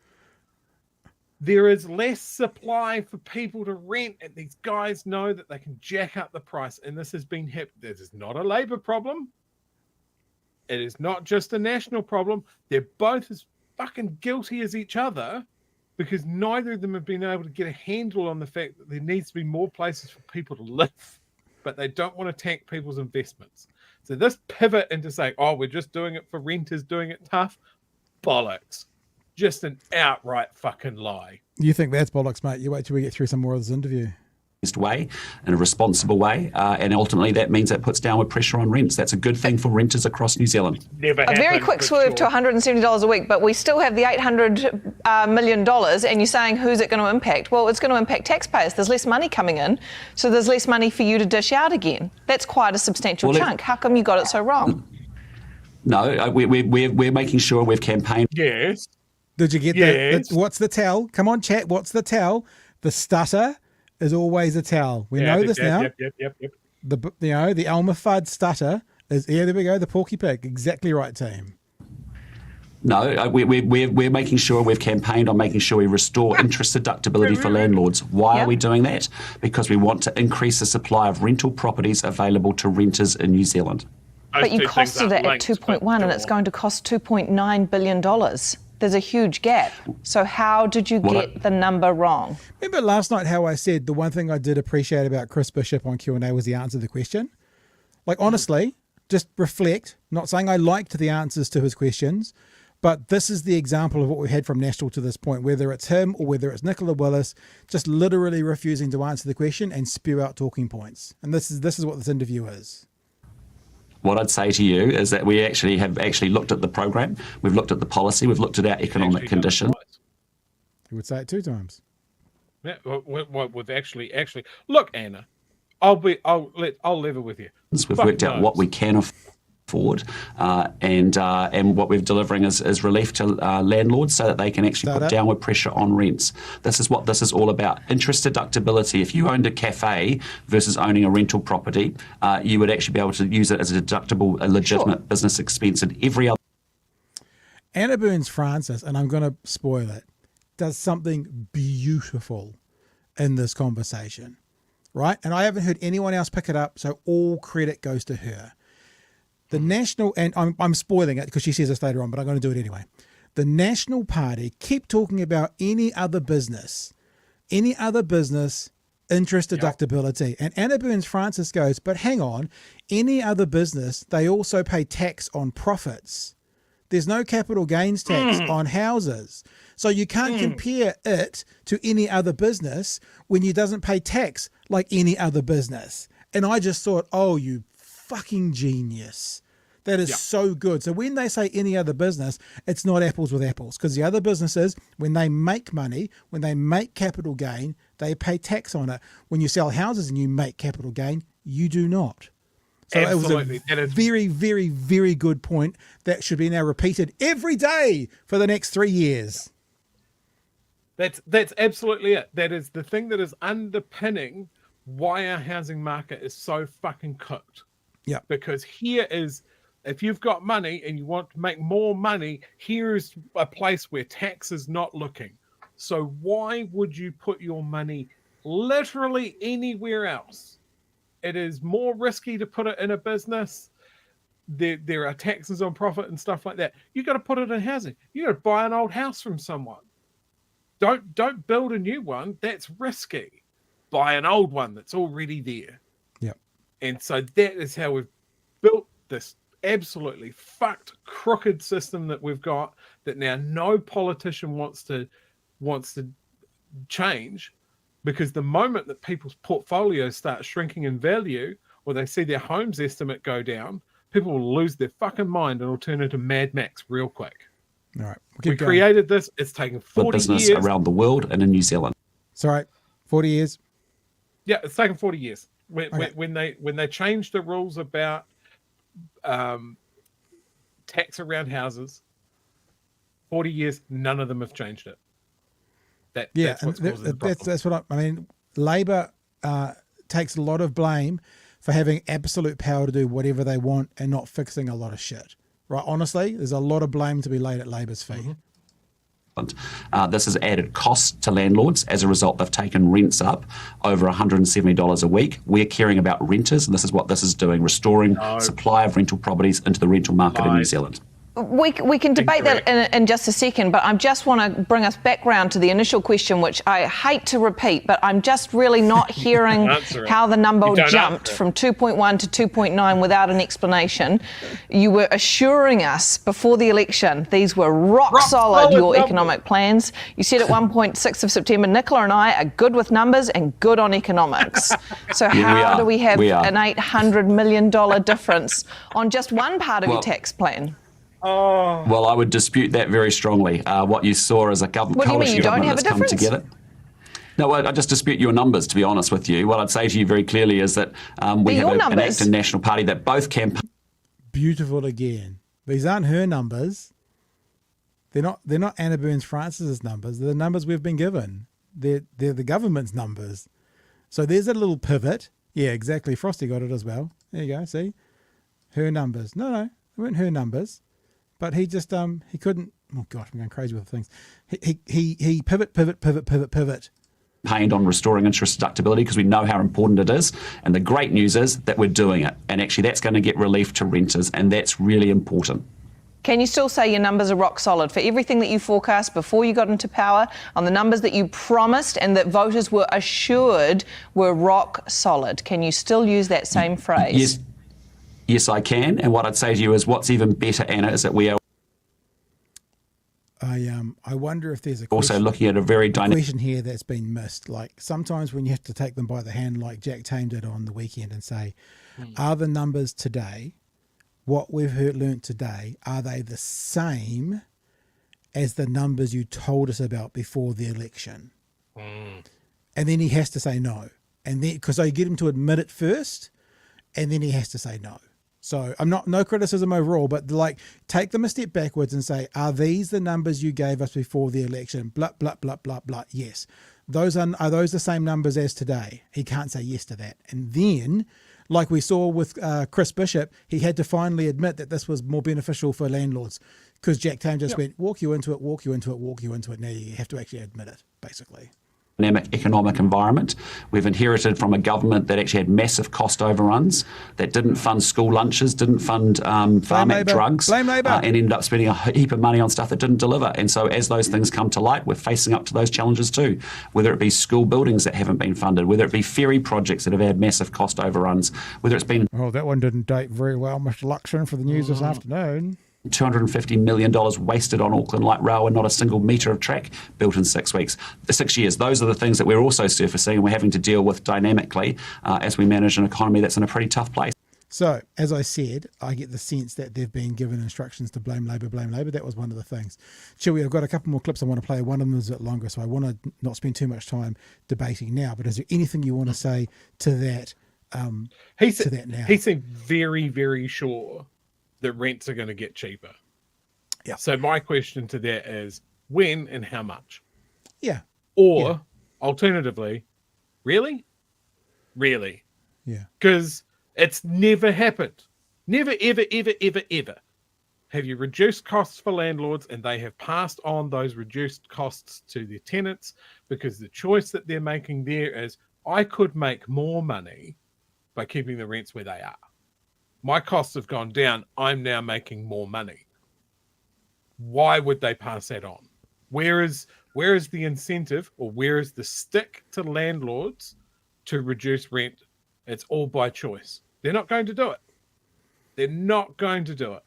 There is less supply for people to rent, and these guys know that they can jack up the price. And this has been hit. This is not a Labor problem. It is not just a national problem. They're both as fucking guilty as each other because neither of them have been able to get a handle on the fact that there needs to be more places for people to live, but they don't want to tank people's investments. So this pivot into saying, oh, we're just doing it for renters, doing it tough, bollocks. Just an outright fucking lie. You think that's bollocks, mate? You wait till we get through some more of this interview. Way, in a responsible way, and ultimately that means that puts downward pressure on rents. That's a good thing for renters across New Zealand. Never A very quick swerve to $170 a week, but we still have the $800 million, and you're saying who's it going to impact? Well, it's going to impact taxpayers. There's less money coming in, so there's less money for you to dish out again. That's quite a substantial chunk. How come you got it so wrong? No, we're making sure we've campaigned. Yes. Did you get that? What's the tell? Come on, chat. What's the tell? The stutter is always a tell. We know this now. Yep. The Elmer Fudd stutter is, there we go, the Porky Pig. Exactly right, team. No, we're making sure we've campaigned on making sure we restore interest deductibility for landlords. Why are we doing that? Because we want to increase the supply of rental properties available to renters in New Zealand. But you costed it at 2.1 and it's going to cost $2.9 billion. There's a huge gap. So how did you get the number wrong? Remember last night how I said the one thing I did appreciate about Chris Bishop on Q&A was the answer to the question? Like, honestly, just reflect, not saying I liked the answers to his questions, but this is the example of what we've had from National to this point, whether it's him or whether it's Nicola Willis, just literally refusing to answer the question and spew out talking points. And this is what this interview is. What I'd say to you is that we have looked at the program, we've looked at the policy, we've looked at our economic conditions. You would say it 2 times. Yeah, we've actually look, Anna, I'll level with you. We've worked out what we can afford, and what we're delivering is relief to landlords so that they can actually put downward pressure on rents. This is what this is all about. Interest deductibility. If you owned a cafe versus owning a rental property, you would actually be able to use it as a deductible, a legitimate business expense, and every other. Anna Burns-Francis, and I'm going to spoil it, does something beautiful in this conversation, right? And I haven't heard anyone else pick it up, so all credit goes to her. The National, and I'm spoiling it because she says this later on, but I'm going to do it anyway. The National Party keep talking about any other business, interest deductibility. And Anna Burns-Francis goes, but hang on, any other business, they also pay tax on profits. There's no capital gains tax on houses. So you can't compare it to any other business when you doesn't pay tax like any other business. And I just thought, oh, you fucking genius. That is so good. So when they say any other business, it's not apples with apples, because the other businesses, when they make money, when they make capital gain, they pay tax on it. When you sell houses and you make capital gain, you do not. So Absolutely. It was a very, very, very good point that should be now repeated every day for the next 3 years. That's absolutely it. That is the thing that is underpinning why our housing market is so fucking cooked. Yeah. Because here is, if you've got money and you want to make more money, here is a place where tax is not looking. So why would you put your money literally anywhere else? It is more risky to put it in a business. There are taxes on profit and stuff like that. You got to put it in housing. You got to buy an old house from someone. Don't build a new one. That's risky. Buy an old one that's already there. And so that is how we've built this absolutely fucked, crooked system that we've got, that now no politician wants to change, because the moment that people's portfolios start shrinking in value, or they see their home's estimate go down, people will lose their fucking mind and will turn into Mad Max real quick. All right. We created this. It's taken 40 business years. Around the world and in New Zealand. Sorry, 40 years? Yeah, it's taken 40 years. When they changed the rules about tax around houses, 40 years, none of them have changed it. That's what's causing the problem. That's what I mean. Labor takes a lot of blame for having absolute power to do whatever they want and not fixing a lot of shit. Right? Honestly, there's a lot of blame to be laid at Labor's feet. This has added cost to landlords. As a result, they've taken rents up over $170 a week. We're caring about renters, and this is what this is doing, restoring supply of rental properties into the rental market in New Zealand. We can debate that in just a second, but I just want to bring us back round to the initial question, which I hate to repeat, but I'm just really not hearing how the number jumped from 2.1 to 2.9 without an explanation. You were assuring us before the election these were rock solid, your economic plans. You said at 1.6 of September, Nicola and I are good with numbers and good on economics. So how do we have an $800 million difference on just one part of your tax plan? Well, I would dispute that very strongly. What you saw as a coalition government that's come together. No, I just dispute your numbers, to be honest with you. What I'd say to you very clearly is that we have an active national party that both campaigns. Beautiful again. These aren't her numbers. They're not Anna Burns-Francis's numbers. They're the numbers we've been given. They're the government's numbers. So there's a little pivot. Yeah, exactly. Frosty got it as well. There you go. See? Her numbers. No, they weren't her numbers. But he just he couldn't. Oh gosh, I'm going crazy with things. He pivot. Campaigned on restoring interest deductibility because we know how important it is, and the great news is that we're doing it, and actually that's going to get relief to renters, and that's really important. Can you still say your numbers are rock solid for everything that you forecast before you got into power, on the numbers that you promised and that voters were assured were rock solid? Can you still use that same phrase? Yes, I can. And what I'd say to you is what's even better, Anna, is that we are I wonder if there's also looking at a very dynamic question here that's been missed. Like sometimes when you have to take them by the hand, like Jack Tame did on the weekend, and say, are the numbers today, what we've learnt today, are they the same as the numbers you told us about before the election? And then he has to say no. And then, because I get him to admit it first, and then he has to say no. So I'm no criticism overall, but like take them a step backwards and say, are these the numbers you gave us before the election? Blah, blah, blah, blah, blah. Yes. Are those the same numbers as today? He can't say yes to that. And then, like we saw with Chris Bishop, he had to finally admit that this was more beneficial for landlords because Jack Tame just went, walk you into it. Now you have to actually admit it, basically. Dynamic economic environment. We've inherited from a government that actually had massive cost overruns, that didn't fund school lunches, didn't fund farm drugs, and ended up spending a heap of money on stuff that didn't deliver. And so as those things come to light, we're facing up to those challenges too, whether it be school buildings that haven't been funded, whether it be ferry projects that have had massive cost overruns, whether it's been... Oh, that one didn't date very well, Mr. Luxon, for the news this afternoon. $250 million wasted on Auckland Light Rail and not a single metre of track built in 6 years. Those are the things that we're also surfacing and we're having to deal with dynamically as we manage an economy that's in a pretty tough place. So, as I said, I get the sense that they've been given instructions to blame Labour. That was one of the things. Chewie, I've got a couple more clips I want to play. One of them is a bit longer, so I want to not spend too much time debating now. But is there anything you want to say to that, now? He seemed very, very sure that rents are going to get cheaper. Yeah. So my question to that is when and how much? Yeah. Or alternatively, really? Yeah. Because it's never happened. Never, ever, ever, ever, ever have you reduced costs for landlords and they have passed on those reduced costs to their tenants because the choice that they're making there is I could make more money by keeping the rents where they are. My costs have gone down. I'm now making more money. Why would they pass that on? Where is the incentive or where is the stick to landlords to reduce rent? It's all by choice. They're not going to do it. 100%.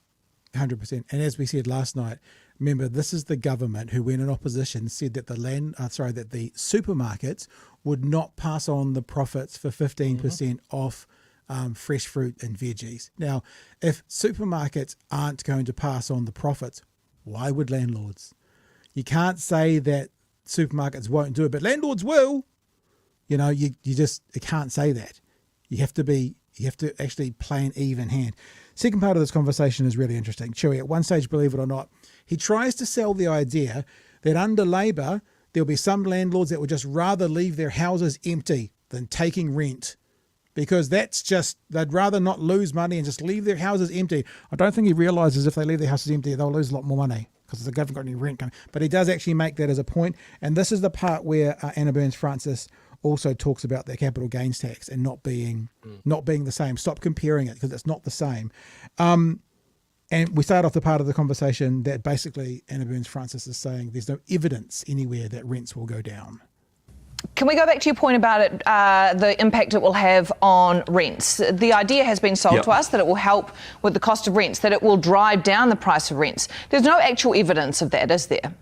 And as we said last night, remember, this is the government who, when in opposition, said that that the supermarkets would not pass on the profits for 15% off fresh fruit and veggies. Now, if supermarkets aren't going to pass on the profits, why would landlords? You can't say that supermarkets won't do it, but landlords will. You can't say that. You have to actually play an even hand. Second part of this conversation is really interesting. Chewie, at one stage, believe it or not, he tries to sell the idea that under Labour, there'll be some landlords that would just rather leave their houses empty than taking rent. Because they'd rather not lose money and just leave their houses empty. I don't think he realises if they leave their houses empty, they'll lose a lot more money because they haven't got any rent coming. But he does actually make that as a point. And this is the part where Anna Burns-Francis also talks about the capital gains tax and not being the same. Stop comparing it because it's not the same. And we start off the part of the conversation that basically Anna Burns-Francis is saying there's no evidence anywhere that rents will go down. Can we go back to your point about it, the impact it will have on rents? The idea has been sold to us that it will help with the cost of rents, that it will drive down the price of rents. There's no actual evidence of that, is there?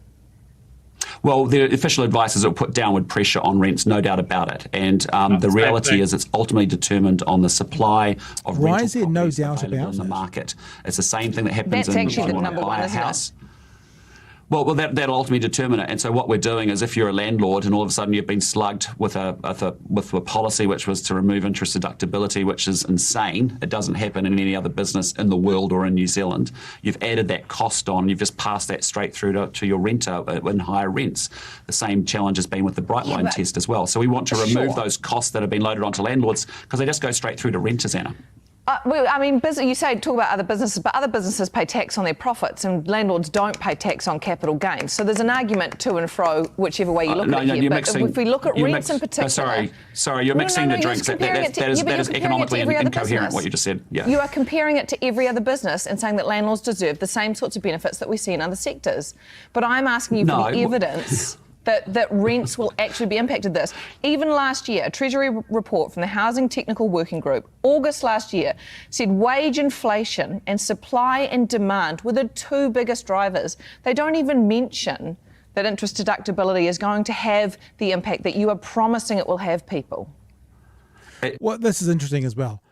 Well, the official advice is it will put downward pressure on rents, no doubt about it. And the reality is it's ultimately determined on the supply of Why rental is there no properties doubt available about in the it? market. It's the same thing that happens That's in actually when you the want number to buy one, a isn't it? house. Well, that'll ultimately determine it. And so what we're doing is if you're a landlord and all of a sudden you've been slugged with a policy which was to remove interest deductibility, which is insane. It doesn't happen in any other business in the world or in New Zealand. You've added that cost on. You've just passed that straight through to your renter in higher rents. The same challenge has been with the Brightline test as well. So we want to remove those costs that have been loaded onto landlords because they just go straight through to renters, Anna. Well, I mean, you talk about other businesses, but other businesses pay tax on their profits and landlords don't pay tax on capital gains. So there's an argument to and fro, whichever way you look at it here. But if we look at rents in particular... Sorry, you're mixing the drinks. That is economically incoherent, what you just said. Yeah. You are comparing it to every other business and saying that landlords deserve the same sorts of benefits that we see in other sectors. But I'm asking you for the evidence... that rents will actually be impacted this. Even last year, a Treasury report from the Housing Technical Working Group, August last year, said wage inflation and supply and demand were the two biggest drivers. They don't even mention that interest deductibility is going to have the impact that you are promising it will have, people. Well, this is interesting as well,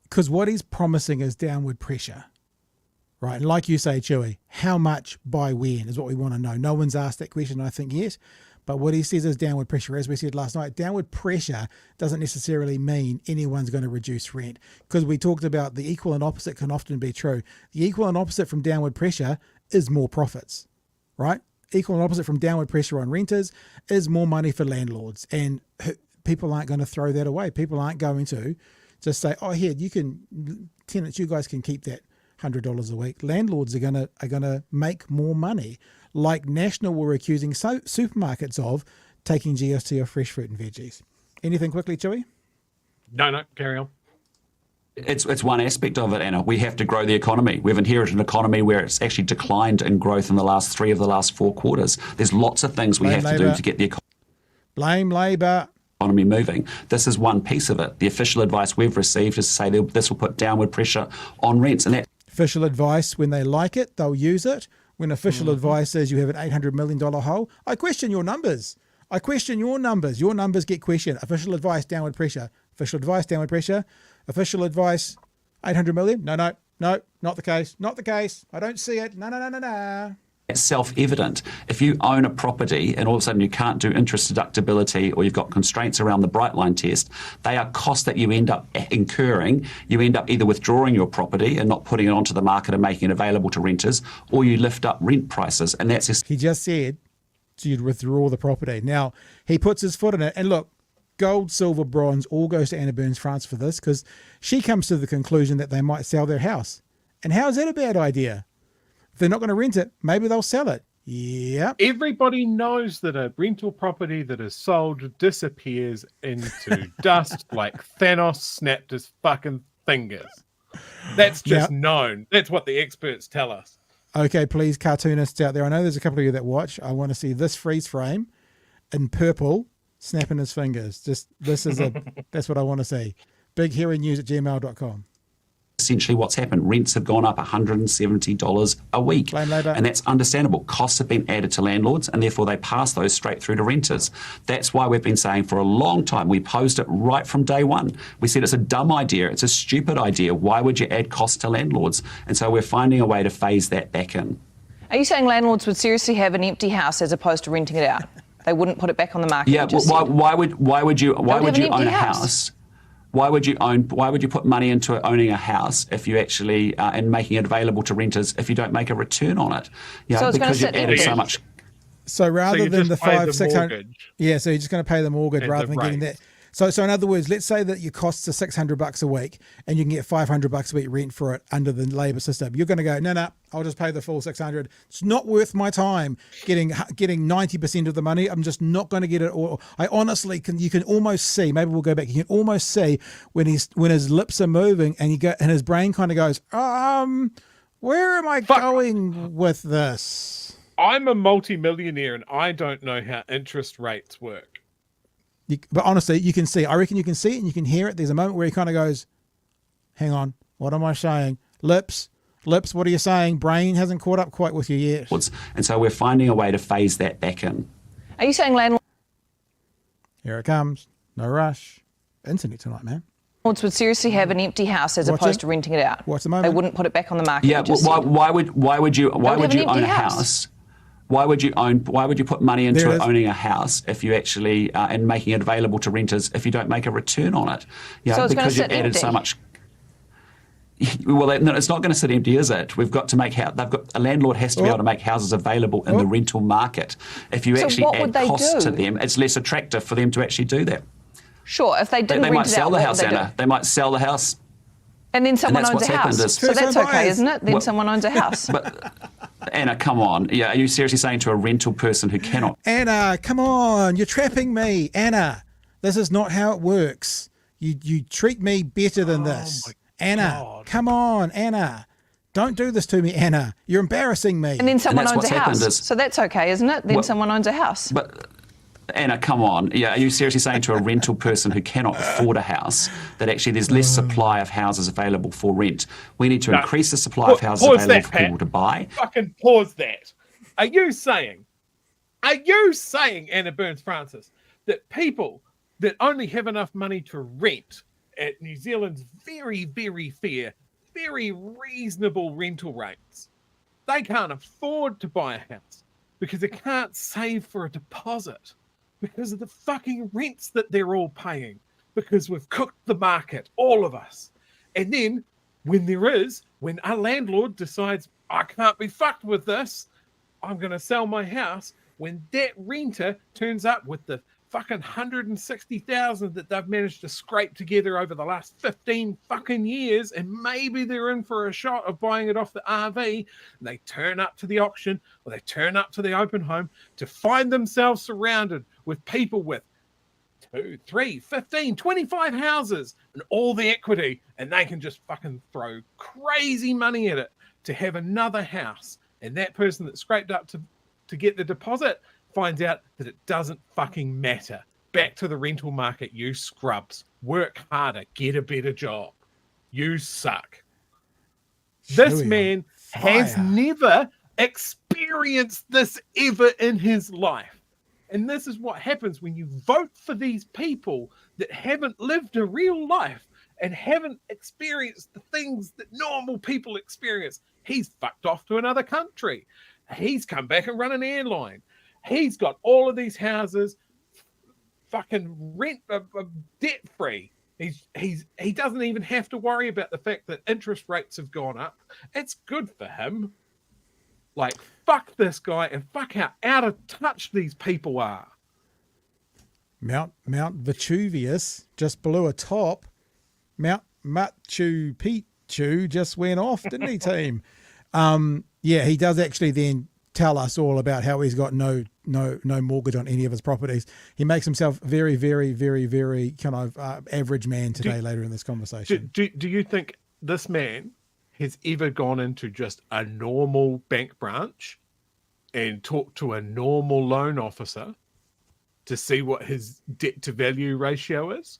because what he's promising is downward pressure. Right, and like you say, Chewy, how much by when is what we want to know. No one's asked that question, I think, yet. But what he says is downward pressure. As we said last night, downward pressure doesn't necessarily mean anyone's going to reduce rent, because we talked about the equal and opposite can often be true. The equal and opposite from downward pressure is more profits, right? Equal and opposite from downward pressure on renters is more money for landlords. And people aren't going to throw that away. People aren't going to just say, oh, here, tenants, you guys can keep that $100 a week. Landlords are gonna make more money, like National were accusing supermarkets of taking GST off fresh fruit and veggies. Anything quickly, Chewy? No, carry on. It's one aspect of it, Anna. We have to grow the economy. We've inherited an economy where it's actually declined in growth in the last 3 of the last 4 quarters. There's lots of things we have to do to get the Blame Labor. economy moving. This is one piece of it. The official advice we've received is to say that this will put downward pressure on rents, and that official advice, when they like it, they'll use it. When official advice says you have an $800 million hole, I question your numbers. I question your numbers. Your numbers get questioned. Official advice, downward pressure. Official advice, downward pressure. Official advice, 800 million? No, not the case. Not the case. I don't see it. No. It's self-evident. If you own a property and all of a sudden you can't do interest deductibility or you've got constraints around the Brightline test, they are costs that you end up incurring. You end up either withdrawing your property and not putting it onto the market and making it available to renters, or you lift up rent prices. And that's he just said so you'd withdraw the property. Now, he puts his foot in it. And look, gold, silver, bronze all goes to Anna Burns-Francis for this, because she comes to the conclusion that they might sell their house. And how is that a bad idea? If they're not going to rent it, maybe they'll sell it. Yep. Everybody knows that a rental property that is sold disappears into dust like Thanos snapped his fucking fingers. That's just known. That's what the experts tell us. Okay, please, cartoonists out there. I know there's a couple of you that watch. I want to see this freeze frame in purple snapping his fingers. That's what I want to see. BigHearingNews@gmail.com. Essentially what's happened. Rents have gone up $170 a week. Blame Labor. And that's understandable. Costs have been added to landlords and therefore they pass those straight through to renters. That's why we've been saying for a long time, we posed it right from day one. We said it's a dumb idea. It's a stupid idea. Why would you add costs to landlords? And so we're finding a way to phase that back in. Are you saying landlords would seriously have an empty house as opposed to renting it out? They wouldn't put it back on the market? Yeah, why would you own a house? Why would you put money into owning a house if you actually and making it available to renters if you don't make a return on it? So it's because you've added so much. So rather than the 500-600, so you're just going to pay the mortgage rather than getting that. So in other words, let's say that your costs are $600 a week and you can get $500 a week rent for it under the Labor system. You're going to go, no, I'll just pay the full $600. It's not worth my time getting 90% of the money. I'm just not going to get it all. I honestly you can almost see, maybe we'll go back, you can almost see when his lips are moving and his brain kind of goes, Where am I going with this? I'm a multi-millionaire and I don't know how interest rates work. But honestly, you can see. I reckon you can see it and you can hear it. There's a moment where he kind of goes, "Hang on, what am I saying? Lips, what are you saying? Brain hasn't caught up quite with you yet." And so we're finding a way to phase that back in. Are you saying landlords Here it comes. No rush. Internet tonight, man. would seriously have an empty house as opposed to renting it out? What's the moment? They wouldn't put it back on the market. Yeah, why would you own a house. house? Why would you put money into owning a house if you actually and making it available to renters if you don't make a return on it? So it's because you've gonna sit added so empty. much. Well, no, it's not going to sit empty, is it? We've got to make a landlord has to be able to make houses available in the rental market. If you So actually what add would they costs do? to them, it's less attractive for them to actually do that. Sure, if they didn't They rent might it sell out, the what house, would they Anna. do? They might sell the house. And then someone that's owns a what's happened house. is- So that's First-time okay, buyers. isn't it? Then Well- someone owns a house. But Anna, come on. Yeah, are you seriously saying to a rental person who cannot? Anna, come on. You're trapping me. Anna, this is not how it works. You treat me better than this. my Anna, God. come on, Anna. Don't do this to me, Anna. You're embarrassing me. And then someone that's owns a what's happened house. is- So that's okay, isn't it? Then Well- someone owns a house. But Anna, come on. Yeah, are you seriously saying to a rental person who cannot afford a house that actually there's less supply of houses available for rent? We need to No. increase the supply of houses Pause available that, for Pat. people to buy. Fucking pause that. Are you saying, Anna Burns Francis, that people that only have enough money to rent at New Zealand's very, very fair, very reasonable rental rates, they can't afford to buy a house because they can't save for a deposit because of the fucking rents that they're all paying, because we've cooked the market, all of us. And then when a landlord decides, I can't be fucked with this, I'm going to sell my house, when that renter turns up with the fucking 160,000 that they've managed to scrape together over the last 15 fucking years, and maybe they're in for a shot of buying it off the RV, and they turn up to the auction or they turn up to the open home to find themselves surrounded with people with 2, 3, 15, 25 houses and all the equity, and they can just fucking throw crazy money at it to have another house. And that person that scraped up to get the deposit finds out that it doesn't fucking matter. Back to the rental market, you scrubs. Work harder, get a better job. You suck. This Chewy on man has fire. never experienced this ever in his life. And this is what happens when you vote for these people that haven't lived a real life and haven't experienced the things that normal people experience. He's fucked off to another country. He's come back and run an airline. He's got all of these houses fucking debt free. He doesn't even have to worry about the fact that interest rates have gone up. It's good for him. Like, fuck this guy and fuck how out of touch these people are. Mount Vesuvius just blew a top. Mount Machu Picchu just went off, didn't he, team? Yeah, he does actually then tell us all about how he's got no mortgage on any of his properties. He makes himself very, very, very, very kind of average man today later in this conversation. Do you think this man has ever gone into just a normal bank branch and talked to a normal loan officer to see what his debt to value ratio is?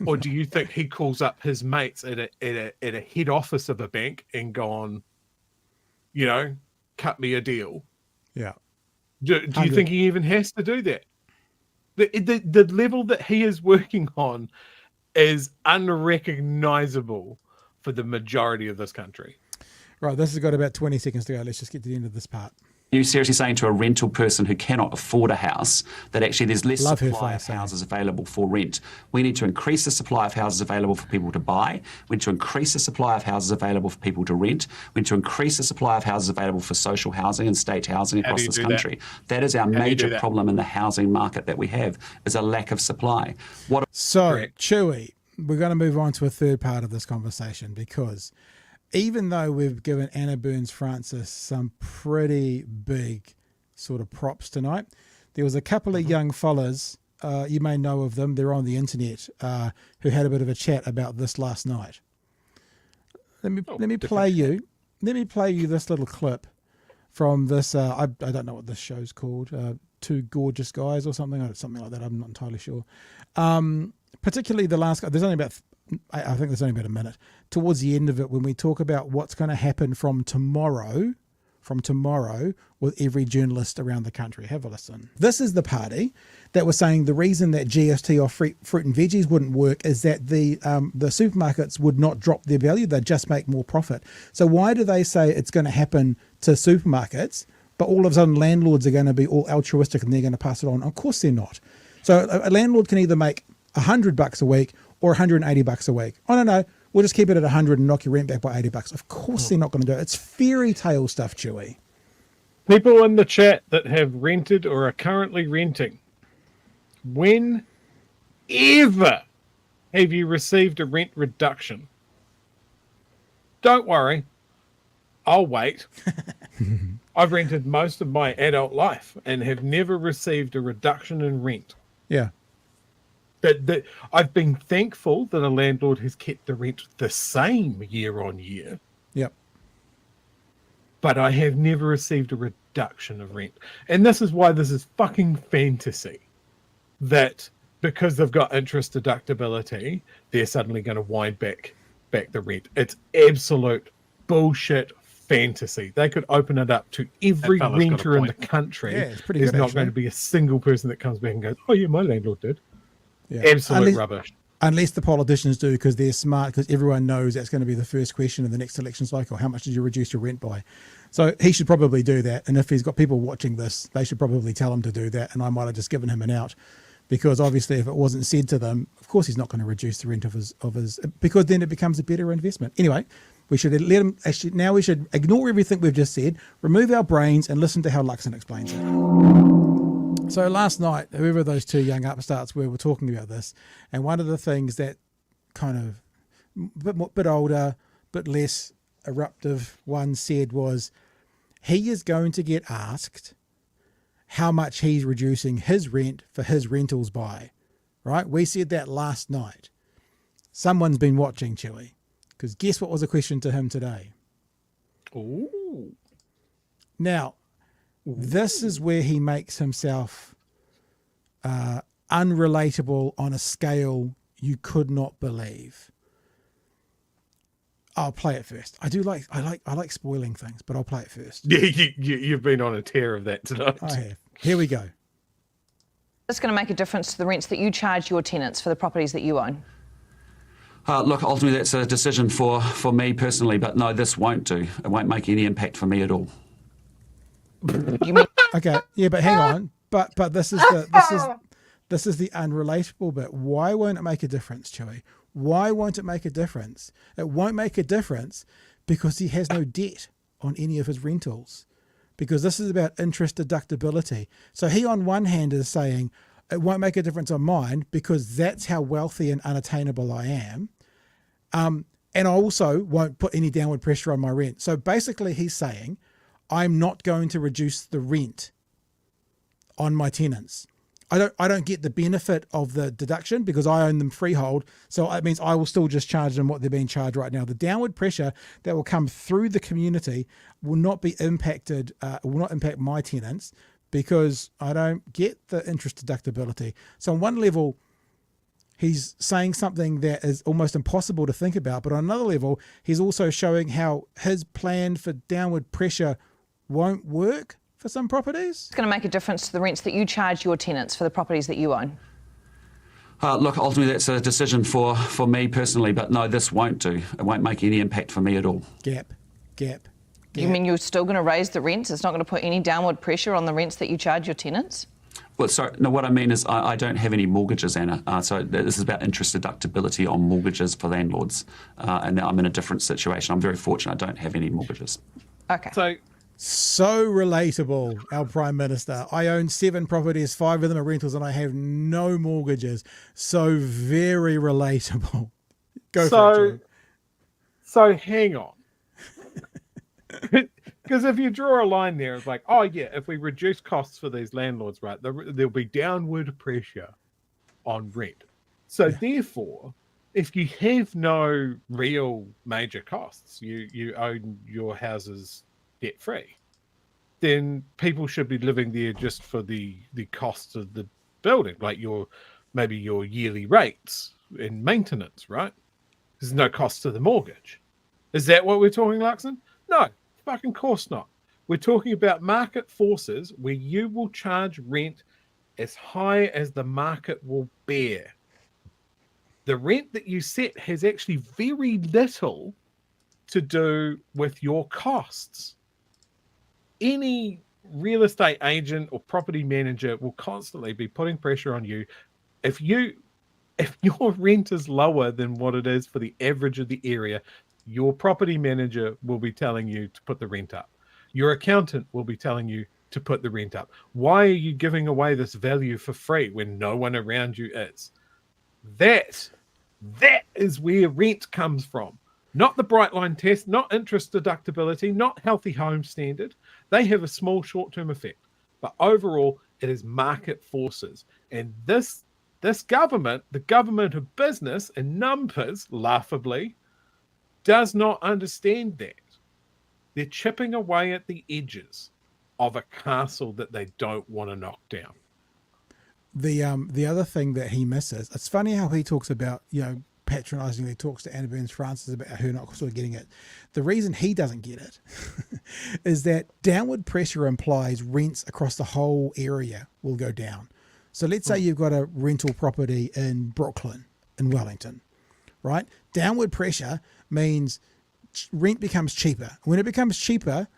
Or do you think he calls up his mates at a head office of a bank and gone, cut me a deal? Yeah. Do you think he even has to do that? The level that he is working on is unrecognizable for the majority of this country. Right, this has got about 20 seconds to go. Let's just get to the end of this part. Are you seriously saying to a rental person who cannot afford a house that actually there's less Love her supply of face, eh? houses available for rent? We need to increase the supply of houses available for people to buy. We need to increase the supply of houses available for people to rent. We need to increase the supply of houses available for social housing and state housing How do across you this do that? country. That is our do you do major that? problem in the housing market that we have, is a lack of supply. So, Correct. Chewy, we're going to move on to a third part of this conversation, because even though we've given Anna Burns Francis some pretty big sort of props tonight, there was a couple of young fellas, you may know of them, they're on the internet, who had a bit of a chat about this last night. Let me play you play you this little clip from this. I don't know what this show's called. Two Gorgeous Guys or something like that. I'm not entirely sure. Particularly the last. There's only about. I think there's only about a minute towards the end of it when we talk about what's going to happen from tomorrow with every journalist around the country. Have a listen. This is the party that was saying the reason that GST off fruit and veggies wouldn't work is that the supermarkets would not drop their value, they'd just make more profit. So why do they say it's going to happen to supermarkets, but all of a sudden landlords are going to be all altruistic and they're going to pass it on? Of course they're not. So a landlord can either make $100 a week or $180 a week. Oh no, we'll just keep it at 100 and knock your rent back by $80. Of course they're not going to do it. It's fairy tale stuff, Chewy. People in the chat that have rented or are currently renting, when ever have you received a rent reduction? Don't worry, I'll wait. I've rented most of my adult life and have never received a reduction in rent. Yeah. That I've been thankful that a landlord has kept the rent the same year on year. Yep. But I have never received a reduction of rent. And this is why this is fucking fantasy. That because they've got interest deductibility, they're suddenly going to wind back the rent. It's absolute bullshit fantasy. They could open it up to every renter in the country. Yeah, it's pretty There's good, not actually. going to be a single person that comes back and goes, oh yeah, my landlord did. Yeah. Absolute rubbish. Unless the politicians do, because they're smart, because everyone knows that's going to be the first question in the next election cycle. How much did you reduce your rent by? So he should probably do that. And if he's got people watching this, they should probably tell him to do that. And I might have just given him an out, because obviously if it wasn't said to them, of course he's not going to reduce the rent of his, because then it becomes a better investment. Anyway, we should let him, actually, now we should ignore everything we've just said, remove our brains and listen to how Luxon explains it. So last night, whoever those two young upstarts were talking about this, and one of the things that kind of bit older, bit less eruptive one said was, he is going to get asked how much he's reducing his rent for his rentals by, right? We said that last night. Someone's been watching, Chewy, because guess what was a question to him today? Ooh. Now, this is where he makes himself unrelatable on a scale you could not believe. I'll play it first. I like spoiling things, but I'll play it first. Yeah, you've been on a tear of that tonight. I have. Here we go. It's going to make a difference to the rents that you charge your tenants for the properties that you own. Look, ultimately that's a decision for me personally, but no, this won't do. It won't make any impact for me at all. You mean Okay, yeah, but hang on. But this is the unrelatable bit. Why won't it make a difference, Chewy? Why won't it make a difference? It won't make a difference because he has no debt on any of his rentals. Because this is about interest deductibility. So he on one hand is saying it won't make a difference on mine because that's how wealthy and unattainable I am. And I also won't put any downward pressure on my rent. So basically he's saying I'm not going to reduce the rent on my tenants. I don't get the benefit of the deduction because I own them freehold. So it means I will still just charge them what they're being charged right now. The downward pressure that will come through the community will not be impacted, will not impact my tenants because I don't get the interest deductibility. So on one level, he's saying something that is almost impossible to think about. But on another level, he's also showing how his plan for downward pressure won't work for some properties. it's going to make a difference to the rents that you charge your tenants for the properties that you own? Look, ultimately that's a decision for me personally, but no, this won't do. It won't make any impact for me at all. Gap. You mean you're still going to raise the rents? It's not going to put any downward pressure on the rents that you charge your tenants? Well, sorry, no, what I mean is I don't have any mortgages, Anna. So this is about interest deductibility on mortgages for landlords. And I'm in a different situation. I'm very fortunate I don't have any mortgages. Okay. So relatable, our Prime Minister. I own 7 properties, 5 of them are rentals, and I have no mortgages. So very relatable. Go for it, Joe. So hang on. Because if you draw a line there, it's like, oh yeah, if we reduce costs for these landlords, right, there'll be downward pressure on rent. So therefore, if you have no real major costs, you own your houses debt free, then people should be living there just for the cost of the building, like maybe your yearly rates and maintenance, right? There's no cost to the mortgage. Is that what we're talking, Luxon? No, fucking course not. We're talking about market forces where you will charge rent as high as the market will bear. The rent that you set has actually very little to do with your costs. Any real estate agent or property manager will constantly be putting pressure on you. If your rent is lower than what it is for the average of the area, your property manager will be telling you to put the rent up. Your accountant will be telling you to put the rent up. Why are you giving away this value for free when no one around you is? That is where rent comes from. Not the bright line test, not interest deductibility, not healthy home standard. They have a small short-term effect. But overall, it is market forces. And this government, the government of business and numbers, laughably, does not understand that. They're chipping away at the edges of a castle that they don't want to knock down. The other thing that he misses, it's funny how he talks about, patronizingly talks to Anna Burns Francis about her not sort of getting it. The reason he doesn't get it is that downward pressure implies rents across the whole area will go down. So let's say you've got a rental property in Brooklyn, in Wellington, right? Downward pressure means rent becomes cheaper. When it becomes cheaper,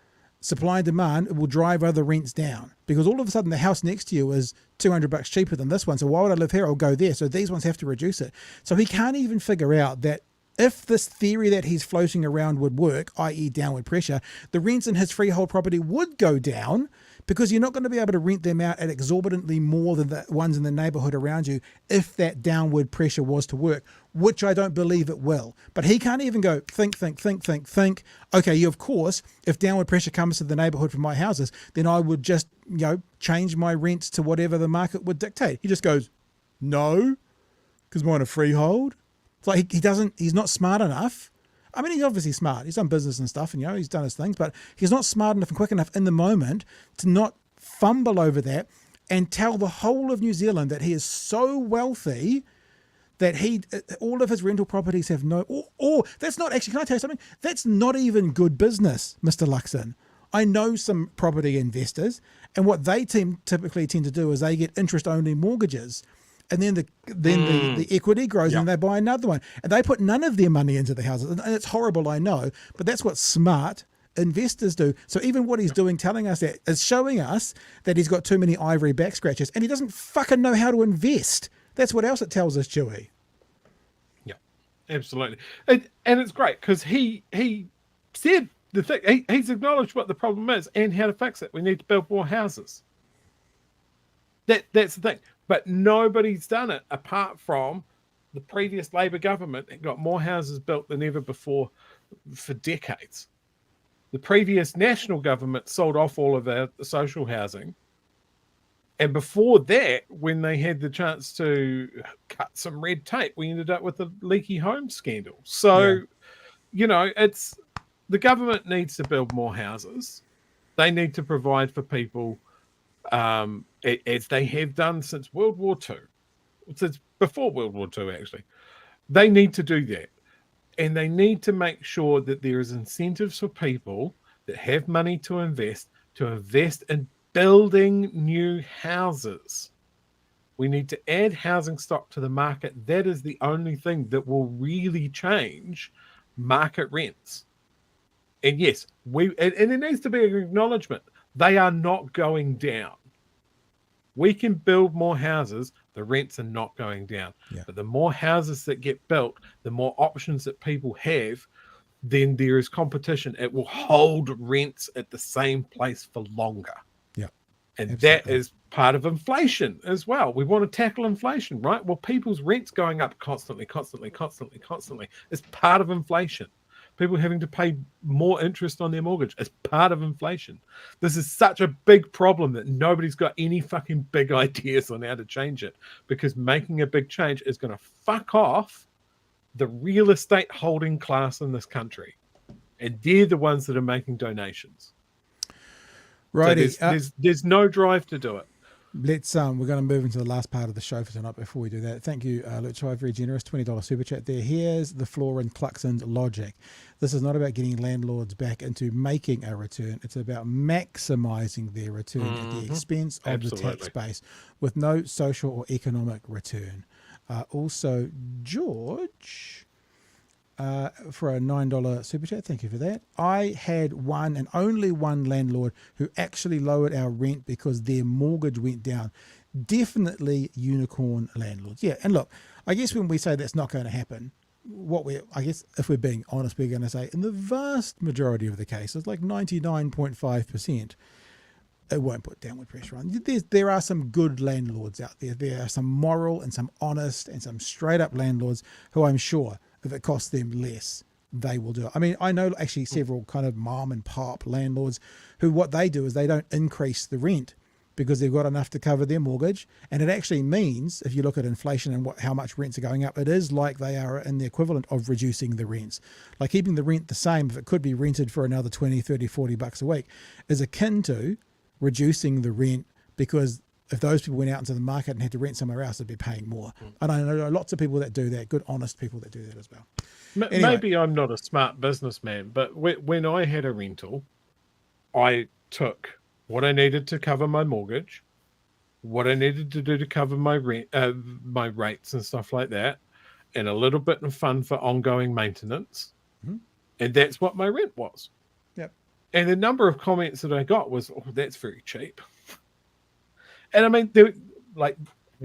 supply and demand, it will drive other rents down, because all of a sudden the house next to you is $200 cheaper than this one. So why would I live here? I'll go there. So these ones have to reduce it. So he can't even figure out that if this theory that he's floating around would work, i.e. downward pressure, the rents in his freehold property would go down, because you're not going to be able to rent them out at exorbitantly more than the ones in the neighborhood around you if that downward pressure was to work, which I don't believe it will. But he can't even go think. Okay, of course, if downward pressure comes to the neighborhood from my houses, then I would just, change my rents to whatever the market would dictate. He just goes, no, because mine are freehold. It's like he's not smart enough. I mean, he's obviously smart. He's done business and stuff, and he's done his things, but he's not smart enough and quick enough in the moment to not fumble over that and tell the whole of New Zealand that he is so wealthy that all of his rental properties have no, or that's not actually, can I tell you something? That's not even good business, Mr. Luxon. I know some property investors, and what they typically tend to do is they get interest-only mortgages. And then the equity grows and they buy another one. And they put none of their money into the houses. And it's horrible, I know. But that's what smart investors do. So even what he's doing, telling us that, is showing us that he's got too many ivory back scratches. And he doesn't fucking know how to invest. That's what else it tells us, Chewy. Yeah, absolutely. And it's great because he said the thing. He's acknowledged what the problem is and how to fix it. We need to build more houses. That's the thing. But nobody's done it apart from the previous Labour government that got more houses built than ever before for decades. The previous national government sold off all of our social housing. And before that, when they had the chance to cut some red tape, we ended up with the leaky home scandal. So, it's the government needs to build more houses. They need to provide for people as they have done since World War II, since before World War II, actually. They need to do that. And they need to make sure that there is incentives for people that have money to invest in building new houses. We need to add housing stock to the market. That is the only thing that will really change market rents. And yes, and there needs to be an acknowledgement. They are not going down. We can build more houses. The rents are not going down. Yeah. But the more houses that get built, the more options that people have, then there is competition. It will hold rents at the same place for longer. Yeah. And absolutely. That is part of inflation as well. We want to tackle inflation, right? Well, people's rents going up constantly is part of inflation. People having to pay more interest on their mortgage as part of inflation. This is such a big problem that nobody's got any fucking big ideas on how to change it, because making a big change is going to fuck off the real estate holding class in this country, and they're the ones that are making donations. Righty. So there's no drive to do it. Let's we're going to move into the last part of the show for tonight. Before we do that, thank you, Luxon, very generous $20 super chat there. Here's the flaw in Luxon's logic. This is not about getting landlords back into making a return. It's about maximising their return at the expense of the tax base, with no social or economic return. Also, George, for a $9 super chat, thank you for that. I had one and only one landlord who actually lowered our rent because their mortgage went down. Definitely unicorn landlords. Yeah, and look, I guess when we say that's not going to happen, I guess if we're being honest, we're going to say in the vast majority of the cases, like 99.5%, it won't put downward pressure on. There are some good landlords out there. There are some moral and some honest and some straight up landlords who I'm sure if it costs them less, they will do it. I mean, I know actually several kind of mom and pop landlords who what they do is they don't increase the rent because they've got enough to cover their mortgage. And it actually means, if you look at inflation and how much rents are going up, it is like they are in the equivalent of reducing the rents. Like keeping the rent the same, if it could be rented for another 20, 30, 40 bucks a week, is akin to reducing the rent, because if those people went out into the market and had to rent somewhere else, they'd be paying more. And I know lots of people that do that, good, honest people that do that as well. Anyway. Maybe I'm not a smart businessman, but when I had a rental, I took what I needed to cover my mortgage, what I needed to do to cover my rent, my rates and stuff like that, and a little bit of fun for ongoing maintenance. And that's what my rent was. Yep. And the number of comments that I got was, "Oh, that's very cheap." And I mean,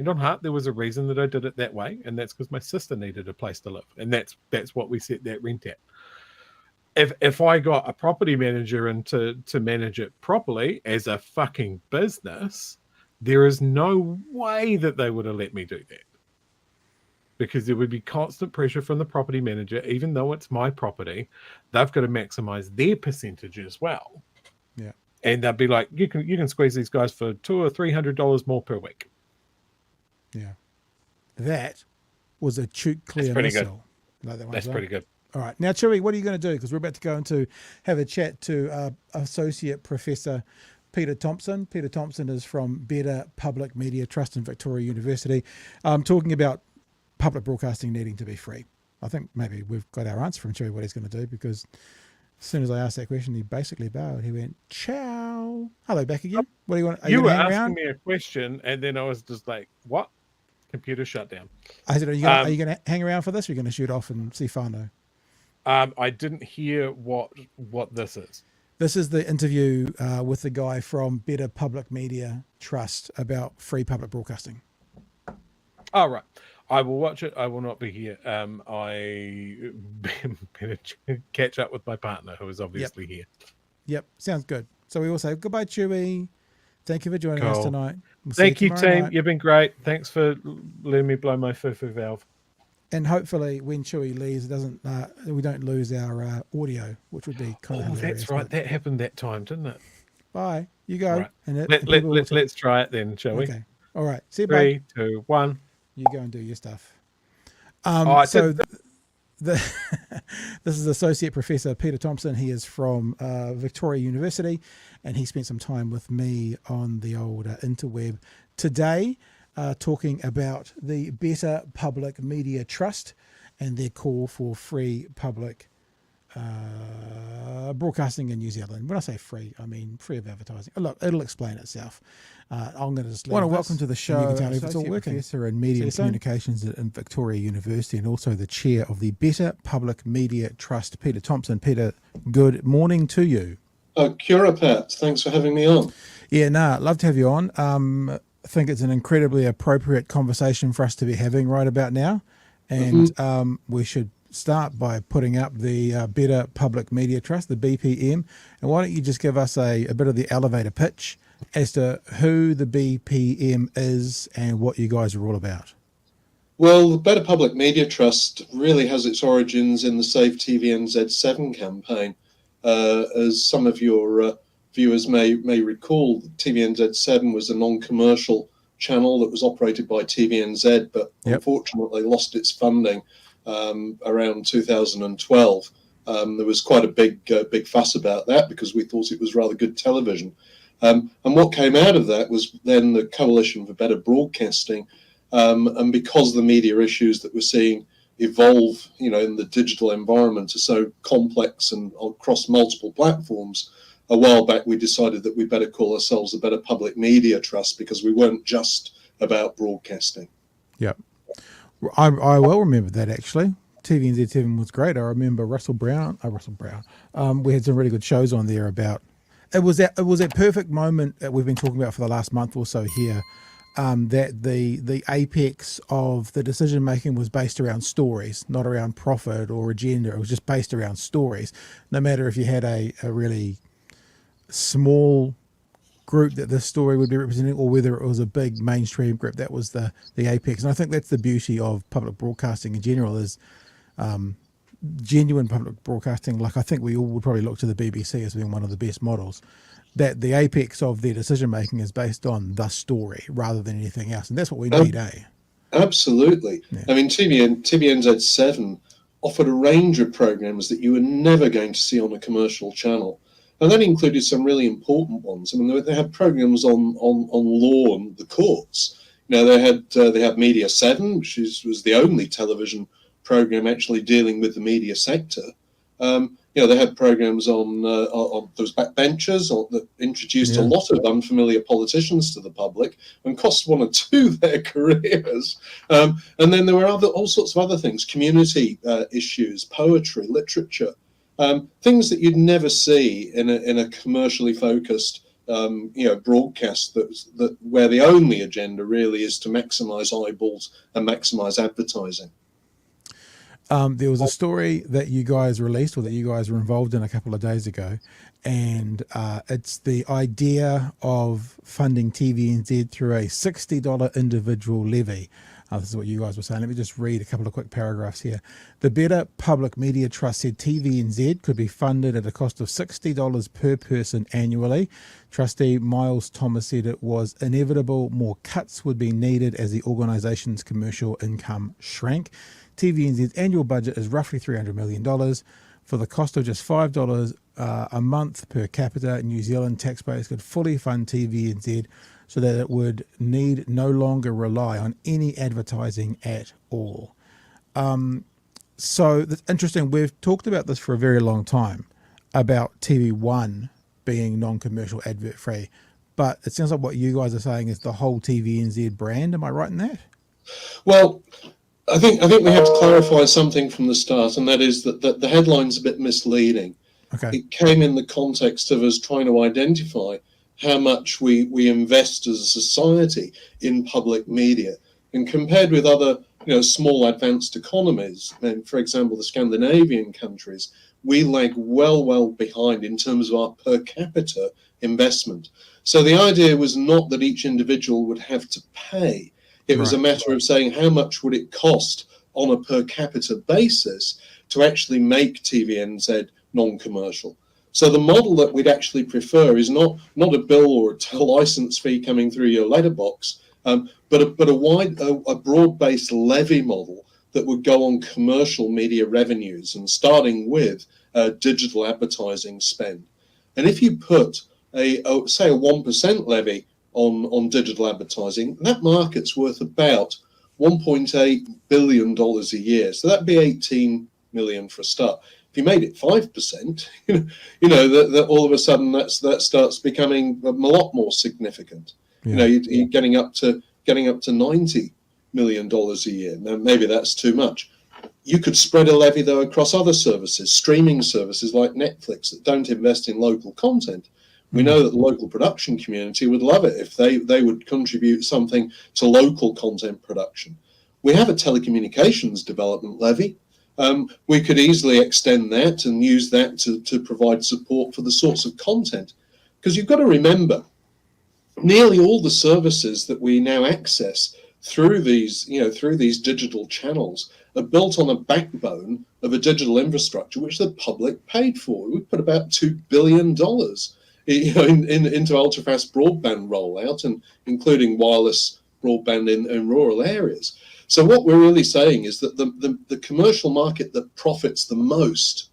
on heart, there was a reason that I did it that way, and that's because my sister needed a place to live, and that's what we set that rent at. If I got a property manager in to manage it properly as a fucking business, there is no way that they would have let me do that, because there would be constant pressure from the property manager. Even though it's my property, they've got to maximize their percentage as well. Yeah. And they'll be like, you can squeeze these guys for $200 or $300 more per week. Yeah. That was a chook clear That's pretty missile. good. Like that That's pretty good. All right. Now, Chewy, what are you going to do? Because we're about to go into have a chat to Associate Professor Peter Thompson. Peter Thompson is from Better Public Media Trust in Victoria University, talking about public broadcasting needing to be free. I think maybe we've got our answer from Chewy what he's going to do, because as soon as I asked that question, he basically bowed. He went, ciao. Hello, back again. What do you want? You were asking me a question, and then I was just like, what? Computer shut down. I said, are you going to hang around for this, or are you going to shoot off and see whānau? I didn't hear what this is. This is the interview with the guy from Better Public Media Trust about free public broadcasting. Oh, right. I will watch it. I will not be here. I better catch up with my partner, who is obviously here. Yep, sounds good. So we all say goodbye, Chewy. Thank you for joining us tonight. Thank you, team. You've been great. Thanks for letting me blow my foo-foo valve. And hopefully, when Chewy leaves, we don't lose our audio, which would be kind of hilarious. That's right. That happened that time, didn't it? Bye. You go. Right. And Let's try it then, shall we? Okay. All right. See you. 3, 2, 1. You go and do your stuff. This is Associate Professor Peter Thompson. He is from Victoria University, and he spent some time with me on the old interweb today, talking about the Better Public Media Trust and their call for free public broadcasting in New Zealand. When I say free, I mean free of advertising. Look, it'll explain itself. I'm going to just welcome to the show. You can tell me if it's all working. Professor in Media and Communications at Victoria University, and also the chair of the Better Public Media Trust, Peter Thompson. Peter, good morning to you. Kia ora, Pat. Thanks for having me on. Yeah, love to have you on. I think it's an incredibly appropriate conversation for us to be having right about now, and we should start by putting up the Better Public Media Trust, the BPM. And why don't you just give us a bit of the elevator pitch as to who the BPM is and what you guys are all about? Well, the Better Public Media Trust really has its origins in the Save TVNZ 7 campaign. As some of your viewers may recall, TVNZ 7 was a non-commercial channel that was operated by TVNZ, but unfortunately lost its funding around 2012. There was quite a big fuss about that because we thought it was rather good television. And what came out of that was then the Coalition for Better Broadcasting. And because the media issues that we're seeing evolve, in the digital environment are so complex and across multiple platforms, a while back we decided that we better call ourselves a Better Public Media Trust because we weren't just about broadcasting. Yeah. I well remember that, actually. TVNZ7 was great. I remember Russell Brown. We had some really good shows on there about. It was that perfect moment that we've been talking about for the last month or so here. That the apex of the decision making was based around stories, not around profit or agenda. It was just based around stories. No matter if you had a really small group that this story would be representing, or whether it was a big mainstream group, that was the apex. And I think that's the beauty of public broadcasting in general is genuine public broadcasting. Like I think we all would probably look to the BBC as being one of the best models. That the apex of their decision making is based on the story rather than anything else, and that's what we need, Absolutely. Yeah. I mean, TVNZ7 offered a range of programs that you were never going to see on a commercial channel, and that included some really important ones. I mean, they had programs on law and the courts. They had Media 7, which was the only television program actually dealing with the media sector. They had programs on those backbenchers that introduced a lot of unfamiliar politicians to the public and cost one or two their careers. And then there were all sorts of other things, community issues, poetry, literature, things that you'd never see in a commercially focused broadcast that where the only agenda really is to maximize eyeballs and maximize advertising. There was a story that you guys released, or that you guys were involved in a couple of days ago, and it's the idea of funding TVNZ through a $60 individual levy. This is what you guys were saying. Let me just read a couple of quick paragraphs here. The Better Public Media Trust said TVNZ could be funded at a cost of $60 per person annually. Trustee Miles Thomas said it was inevitable more cuts would be needed as the organisation's commercial income shrank. TVNZ's annual budget is roughly $300 million. For the cost of just $5 a month per capita, New Zealand taxpayers could fully fund TVNZ so that it would need no longer rely on any advertising at all. So that's interesting. We've talked about this for a very long time, about TV1 being non-commercial advert free, but it sounds like what you guys are saying is the whole TVNZ brand. Am I right in that? Well, I think we have to clarify something from the start, and that is that the headline's a bit misleading. Okay. It came in the context of us trying to identify how much we invest as a society in public media, and compared with other small advanced economies, and for example the Scandinavian countries, we lag well behind in terms of our per capita investment. So the idea was not that each individual would have to pay. It was a matter of saying how much would it cost on a per capita basis to actually make TVNZ non-commercial. So the model that we'd actually prefer is not a bill or a license fee coming through your letterbox, but a broad-based levy model that would go on commercial media revenues, and starting with digital advertising spend. And if you put say a 1% levy on digital advertising, that market's worth about $1.8 billion a year. So that'd be 18 million for a start. If you made it 5%, that all of a sudden that starts becoming a lot more significant. Yeah. You're getting up to $90 million a year. Now maybe that's too much. You could spread a levy though across other services, streaming services like Netflix that don't invest in local content. We know that the local production community would love it if they would contribute something to local content production. We have a telecommunications development levy. We could easily extend that and use that to provide support for the sorts of content. Because you've got to remember, nearly all the services that we now access through these digital channels are built on a backbone of a digital infrastructure which the public paid for. We put about $2 billion into ultra-fast broadband rollout, and including wireless broadband in rural areas. So what we're really saying is that the commercial market that profits the most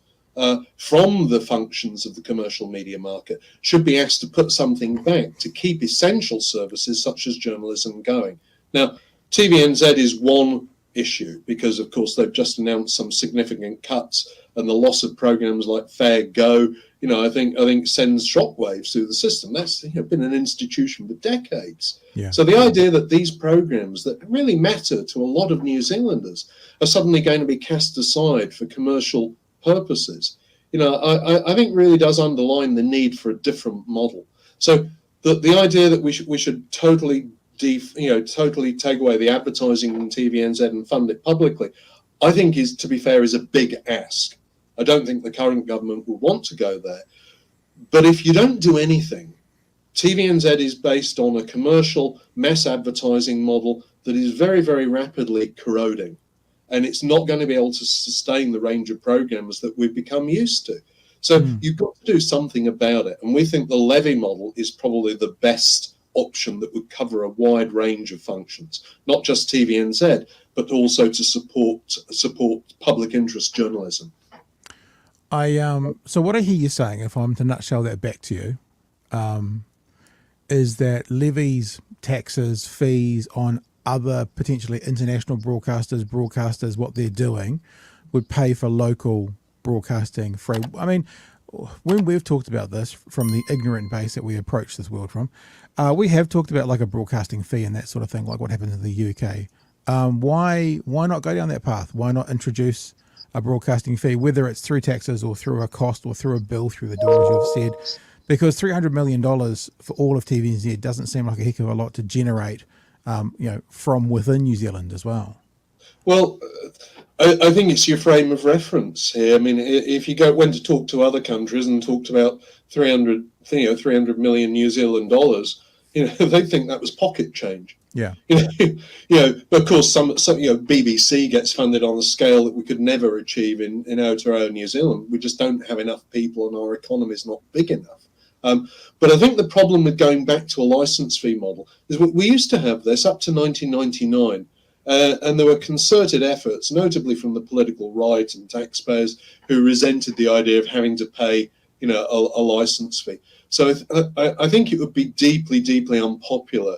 from the functions of the commercial media market should be asked to put something back to keep essential services such as journalism going. Now, TVNZ is one issue because, of course, they've just announced some significant cuts, and the loss of programs like Fair Go, I think sends shockwaves through the system. That's been an institution for decades. Yeah. So the idea that these programs that really matter to a lot of New Zealanders are suddenly going to be cast aside for commercial purposes, I think really does underline the need for a different model. So the idea that we should totally take away the advertising in TVNZ and fund it publicly, I think to be fair, is a big ask. I don't think the current government will want to go there. But if you don't do anything, TVNZ is based on a commercial mass advertising model that is very, very rapidly corroding. And it's not going to be able to sustain the range of programs that we've become used to. So you've got to do something about it. And we think the levy model is probably the best option that would cover a wide range of functions, not just TVNZ, but also to support public interest journalism. So what I hear you saying, if I'm to nutshell that back to you, is that levies, taxes, fees on other potentially international broadcasters, what they're doing, would pay for local broadcasting free. I mean, when we've talked about this from the ignorant base that we approach this world from, we have talked about like a broadcasting fee and that sort of thing, like what happens in the UK. Why not go down that path? Why not introduce a broadcasting fee, whether it's through taxes or through a cost or through a bill through the door, as you've said? Because $300 million for all of TVNZ doesn't seem like a heck of a lot to generate, from within New Zealand as well. Well, I think it's your frame of reference here. I mean, if you went to talk to other countries and talked about 300 million New Zealand dollars, they think that was pocket change. Yeah. But of course, some BBC gets funded on a scale that we could never achieve in Aotearoa, New Zealand. We just don't have enough people, and our economy is not big enough. But I think the problem with going back to a license fee model is we used to have this up to 1999. And there were concerted efforts, notably from the political right and taxpayers, who resented the idea of having to pay, a license fee. So I think it would be deeply, deeply unpopular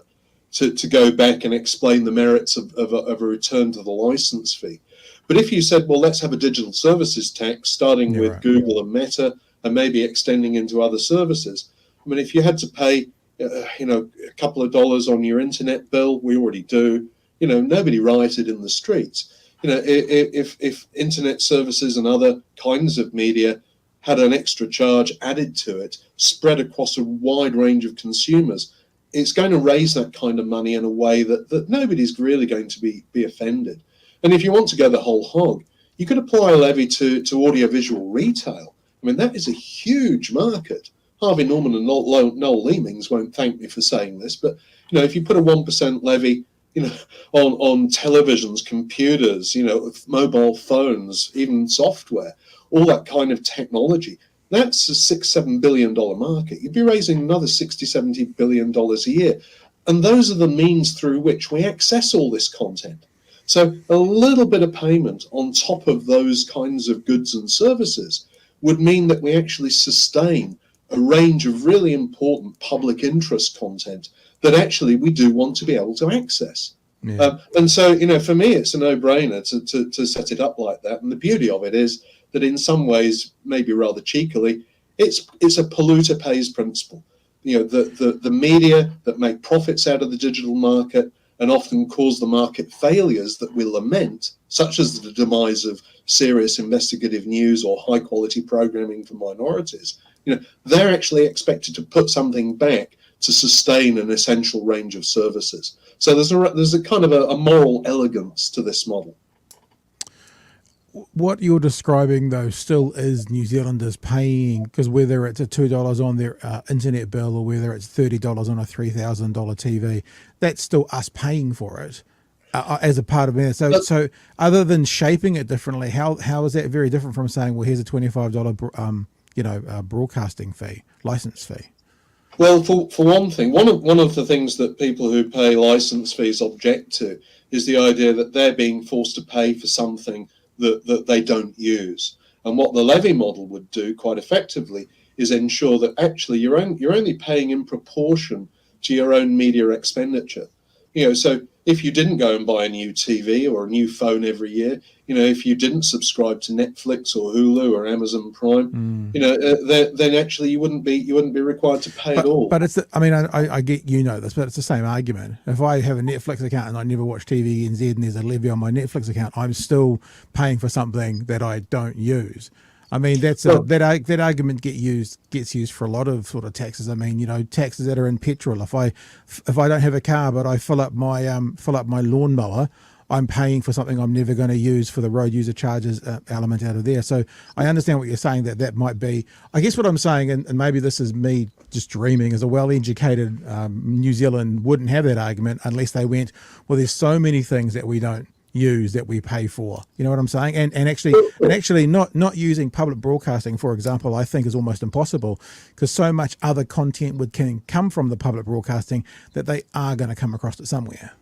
to go back and explain the merits of a return to the license fee. But if you said, well, let's have a digital services tax, starting with Google and Meta, and maybe extending into other services. I mean, if you had to pay, a couple of dollars on your internet bill, we already do. Nobody rioted in the streets. If internet services and other kinds of media had an extra charge added to it, spread across a wide range of consumers, it's going to raise that kind of money in a way that nobody's really going to be offended. And if you want to go the whole hog, you could apply a levy to audiovisual retail. I mean, that is a huge market. Harvey Norman and Noel Leemings won't thank me for saying this, but if you put a 1% levy on televisions, computers, mobile phones, even software, all that kind of technology, that's a $6-7 billion market. You'd be raising another $60-70 billion a year. And those are the means through which we access all this content. So a little bit of payment on top of those kinds of goods and services would mean that we actually sustain a range of really important public interest content that actually we do want to be able to access. Yeah. And so, for me, it's a no-brainer to set it up like that. And the beauty of it is that in some ways, maybe rather cheekily, it's a polluter pays principle. The media that make profits out of the digital market and often cause the market failures that we lament, such as the demise of serious investigative news or high-quality programming for minorities, they're actually expected to put something back to sustain an essential range of services. So there's a kind of a moral elegance to this model. What you're describing, though, still is New Zealanders paying, because whether it's a $2 on their internet bill or whether it's $30 on a $3,000 TV, that's still us paying for it as a part of it. So other than shaping it differently, how is that very different from saying, well, here's a $25 broadcasting fee, license fee? Well, for one thing, one of the things that people who pay license fees object to is the idea that they're being forced to pay for something that they don't use. And what the levy model would do quite effectively is ensure that actually you're only paying in proportion to your own media expenditure. So if you didn't go and buy a new TV or a new phone every year, if you didn't subscribe to Netflix or Hulu or Amazon Prime, then actually you wouldn't be required to pay at all. But I get this, but it's the same argument. If I have a Netflix account and I never watch TVNZ and there's a levy on my Netflix account, I'm still paying for something that I don't use. That argument gets used for a lot of sort of taxes. Taxes that are in petrol. If I don't have a car but I fill up my lawnmower, I'm paying for something I'm never going to use for the road user charges element out of there. So I understand what you're saying, that might be. I guess what I'm saying, and maybe this is me just dreaming, is a well-educated New Zealand wouldn't have that argument unless they went, well, there's so many things that we don't use that we pay for. You know what I'm saying? And actually not using public broadcasting, for example, I think is almost impossible, because so much other content can come from the public broadcasting that they are going to come across it somewhere.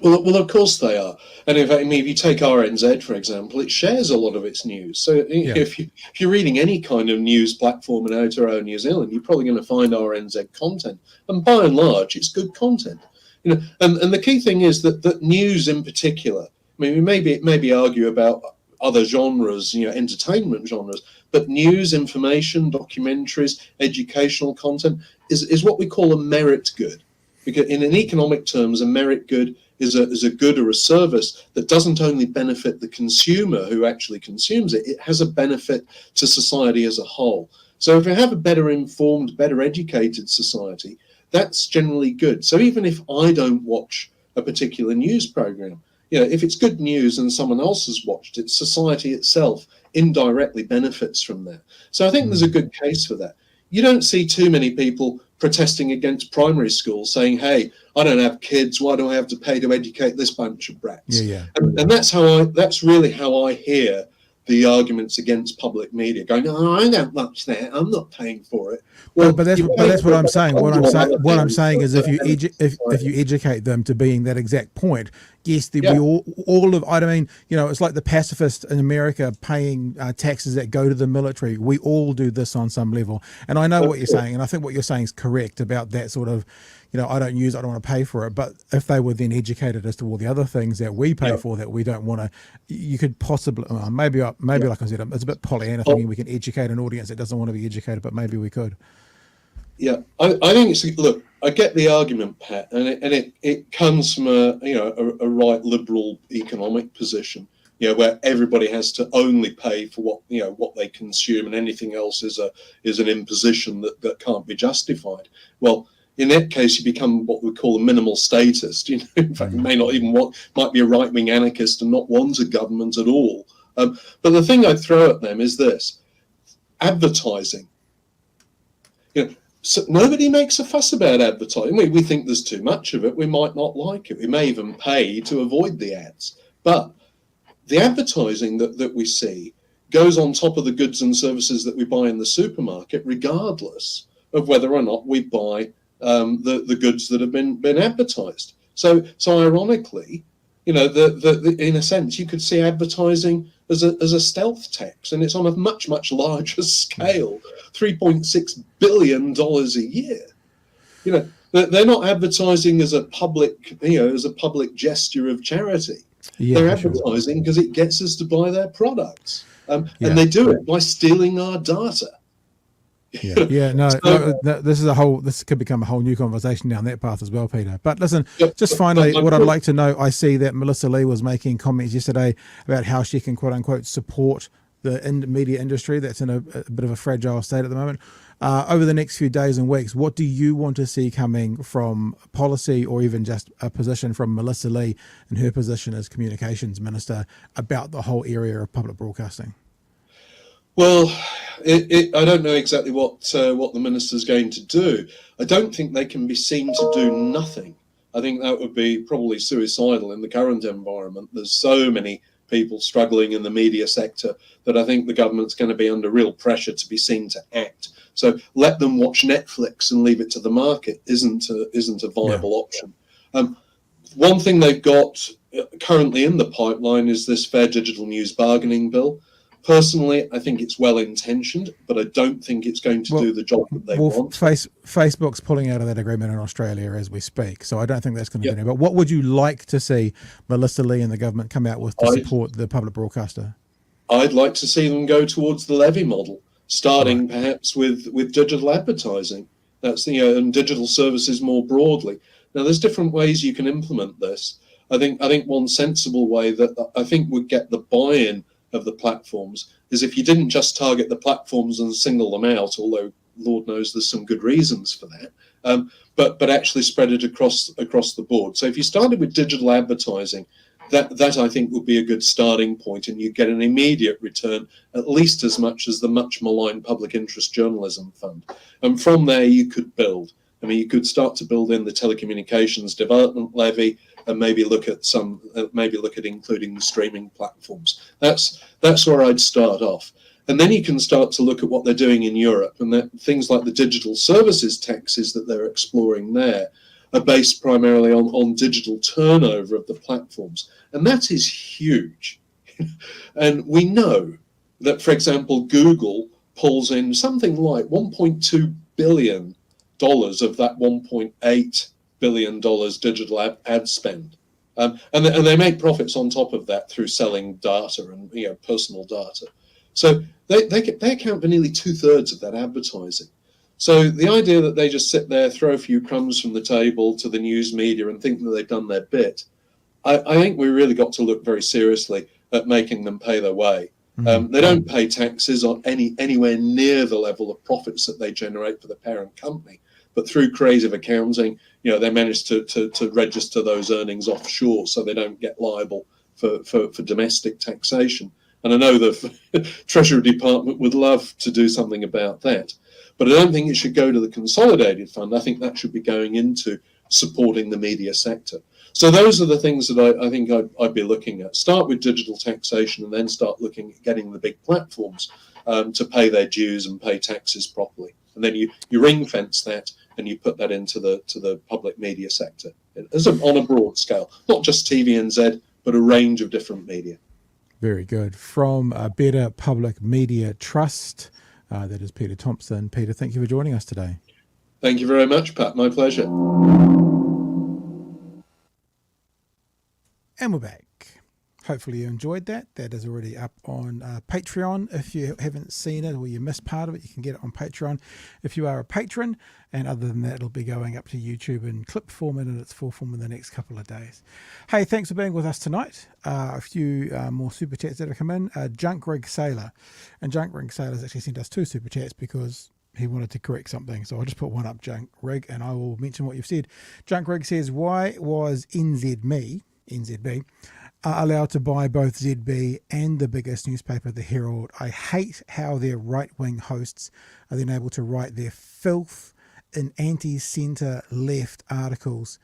Well, of course they are. And in fact, if you take RNZ, for example, it shares a lot of its news. So if you're reading any kind of news platform in Aotearoa, New Zealand, you're probably going to find RNZ content. And by and large, it's good content. And the key thing is that news in particular, we maybe argue about other genres, entertainment genres, but news, information, documentaries, educational content is what we call a merit good. Because in economic terms, a merit good is a good or a service that doesn't only benefit the consumer who actually consumes it, it has a benefit to society as a whole. So if you have a better informed, better educated society, that's generally good. So even if I don't watch a particular news program, if it's good news and someone else has watched it, society itself indirectly benefits from that. So I think there's a good case for that. You don't see too many people protesting against primary schools saying, hey, I don't have kids, why do I have to pay to educate this bunch of brats? And that's really how I hear the arguments against public media, going, "Oh, I don't watch that. I'm not paying for it." Well, but that's what I'm saying. What I'm saying is, if you educate them to being that exact point, yes, we all of. I mean, it's like the pacifists in America paying taxes that go to the military. We all do this on some level, and I know what you're saying, and I think what you're saying is correct about that sort of. I don't want to pay for it. But if they were then educated as to all the other things that we pay for that we don't want to, you could possibly, maybe like I said, it's a bit Pollyanna thinking we can educate an audience that doesn't want to be educated, but maybe we could. Yeah, I think look, I get the argument, Pat, and it comes from a right liberal economic position, where everybody has to only pay for what they consume, and anything else is an imposition that can't be justified. Well, in that case, you become what we call a minimal statist. In fact, you may not even might be a right-wing anarchist and not want a government at all. But the thing I throw at them is this: advertising. So nobody makes a fuss about advertising. We think there's too much of it. We might not like it. We may even pay to avoid the ads. But the advertising that we see goes on top of the goods and services that we buy in the supermarket, regardless of whether or not we buy the goods that have been advertised. So ironically, in a sense, you could see advertising as a stealth tax, and it's on a much larger scale, $3.6 billion a year. They're not advertising as a public gesture of charity. They're advertising because it gets us to buy their products, and they do it by stealing our data. This could become a whole new conversation down that path as well, Peter. But listen, just finally, what I'd like to know, I see that Melissa Lee was making comments yesterday about how she can, quote unquote, support the media industry that's in a bit of a fragile state at the moment. Over the next few days and weeks, what do you want to see coming from policy, or even just a position from Melissa Lee in her position as Communications Minister about the whole area of public broadcasting? Well, I don't know exactly what the minister's going to do. I don't think they can be seen to do nothing. I think that would be probably suicidal in the current environment. There's so many people struggling in the media sector that I think the government's going to be under real pressure to be seen to act. So let them watch Netflix and leave it to the market isn't a viable option. One thing they've got currently in the pipeline is this Fair Digital News Bargaining Bill. Personally, I think it's well-intentioned, but I don't think it's going to do the job that they want. Facebook's pulling out of that agreement in Australia as we speak, so I don't think that's going to do anything. But what would you like to see Melissa Lee and the government come out with to support the public broadcaster? I'd like to see them go towards the levy model, starting perhaps with digital advertising. That's and digital services more broadly. Now, there's different ways you can implement this. I think one sensible way that I think would get the buy-in of the platforms is if you didn't just target the platforms and single them out, although Lord knows there's some good reasons for that, but actually spread it across the board. So if you started with digital advertising, that I think would be a good starting point, and you get an immediate return, at least as much as the much maligned public interest journalism fund. And from there you could build. I mean, you could start to build in the telecommunications development levy, and maybe look at including the streaming platforms. That's where I'd start off, and then you can start to look at what they're doing in Europe, and that things like the digital services taxes that they're exploring there are based primarily on digital turnover of the platforms, and that is huge. And we know that, for example, Google pulls in something like $1.2 billion of that $1.8 billion digital ad spend, and they make profits on top of that through selling data and personal data. So they account for nearly 2/3 of that advertising. So the idea that they just sit there, throw a few crumbs from the table to the news media and think that they've done their bit, I think we really got to look very seriously at making them pay their way. They don't pay taxes on anywhere near the level of profits that they generate for the parent company, but through creative accounting, they manage to register those earnings offshore so they don't get liable for domestic taxation. And I know the Treasury Department would love to do something about that, but I don't think it should go to the consolidated fund. I think that should be going into supporting the media sector. So those are the things that I think I'd be looking at. Start with digital taxation and then start looking at getting the big platforms to pay their dues and pay taxes properly. And then you ring fence that and you put that into the public media sector on a broad scale, not just TVNZ, but a range of different media. Very good. From a Better Public Media Trust, that is Peter Thompson. Peter, thank you for joining us today. Thank you very much, Pat. My pleasure. And we're back. Hopefully you enjoyed that. That is already up on Patreon. If you haven't seen it or you missed part of it, you can get it on Patreon if you are a patron. And other than that, it'll be going up to YouTube in clip format in its full form in the next couple of days. Hey, thanks for being with us tonight. A few more super chats that have come in. Junk Rig Sailor. And Junk Rig Sailor's actually sent us 2 super chats because he wanted to correct something. So I'll just put one up, Junk Rig, and I will mention what you've said. Junk Rig says, why was NZB allowed to buy both ZB and the biggest newspaper, the Herald? I hate how their right-wing hosts are then able to write their filth in anti-centre left articles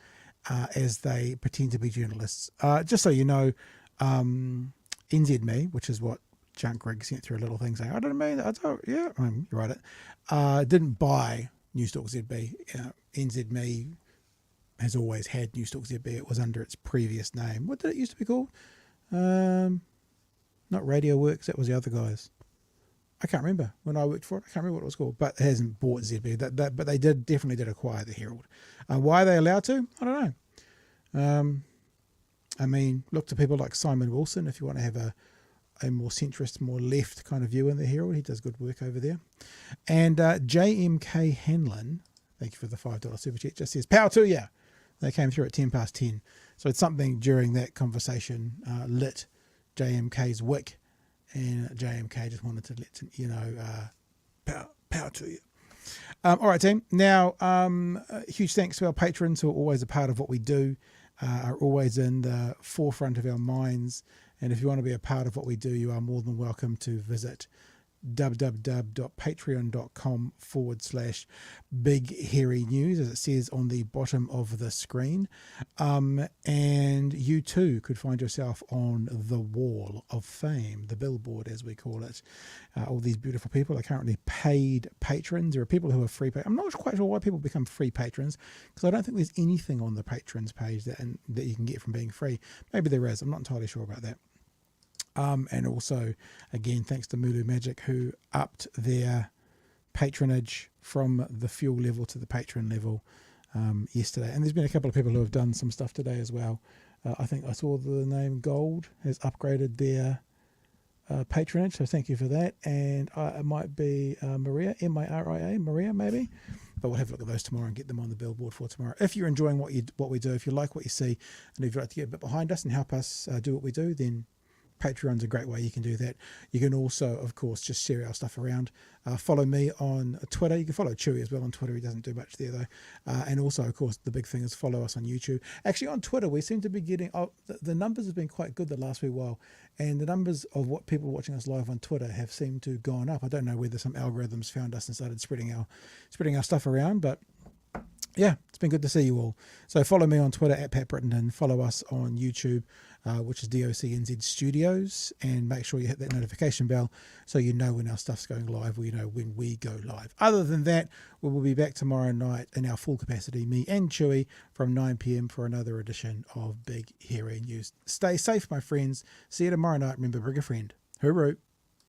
as they pretend to be journalists. Just so you know, NZME, which is what Junk Rig sent through a little thing saying, you're right, didn't buy Newstalk ZB. NZME has always had Newstalk ZB. It was under its previous name. What did it used to be called? Not Radio Works. That was the other guys. I can't remember when I worked for it. I can't remember what it was called, but it hasn't bought ZB. But they definitely did acquire the Herald. Why are they allowed to? I don't know. I mean, look to people like Simon Wilson if you want to have a more centrist, more left kind of view in the Herald. He does good work over there. And JMK Hanlon, thank you for the $5 super chat, just says, power to you. They came through at 10:10. So it's something during that conversation lit JMK's wick, and JMK just wanted to let power to you. All right, team. Now, huge thanks to our patrons who are always a part of what we do, are always in the forefront of our minds. And if you want to be a part of what we do, you are more than welcome to visit www.patreon.com/Big Hairy News, as it says on the bottom of the screen. And you too could find yourself on the wall of fame, the billboard as we call it. All these beautiful people are currently paid patrons. There are people who are free. I'm not quite sure why people become free patrons, because I don't think there's anything on the patrons page that you can get from being free. Maybe there is. I'm not entirely sure about that. And also, again, thanks to Mulu Magic, who upped their patronage from the fuel level to the patron level yesterday. And there's been a couple of people who have done some stuff today as well. I think I saw the name Gold has upgraded their patronage, so thank you for that. And it might be Maria, M-I-R-I-A, Maria maybe. But we'll have a look at those tomorrow and get them on the billboard for tomorrow. If you're enjoying what we do, if you like what you see, and if you'd like to get a bit behind us and help us do what we do, then Patreon's a great way you can do that. You can also, of course, just share our stuff around. Follow me on Twitter. You can follow Chewy as well on Twitter. He doesn't do much there, though. And also, of course, the big thing is follow us on YouTube. Actually, on Twitter, we seem to be getting... the numbers have been quite good the last wee while. And the numbers of what people watching us live on Twitter have seemed to have gone up. I don't know whether some algorithms found us and started spreading our stuff around, but... yeah, it's been good to see you all. So follow me on Twitter at Pat Britton, follow us on YouTube, which is DOCNZ Studios, and make sure you hit that notification bell so you know when our stuff's going live, or you know when we go live. Other than that, we will be back tomorrow night in our full capacity, me and Chewy, from 9 p.m. for another edition of Big Hairy News. Stay safe, my friends. See you tomorrow night. Remember, bring a friend. Hooroo.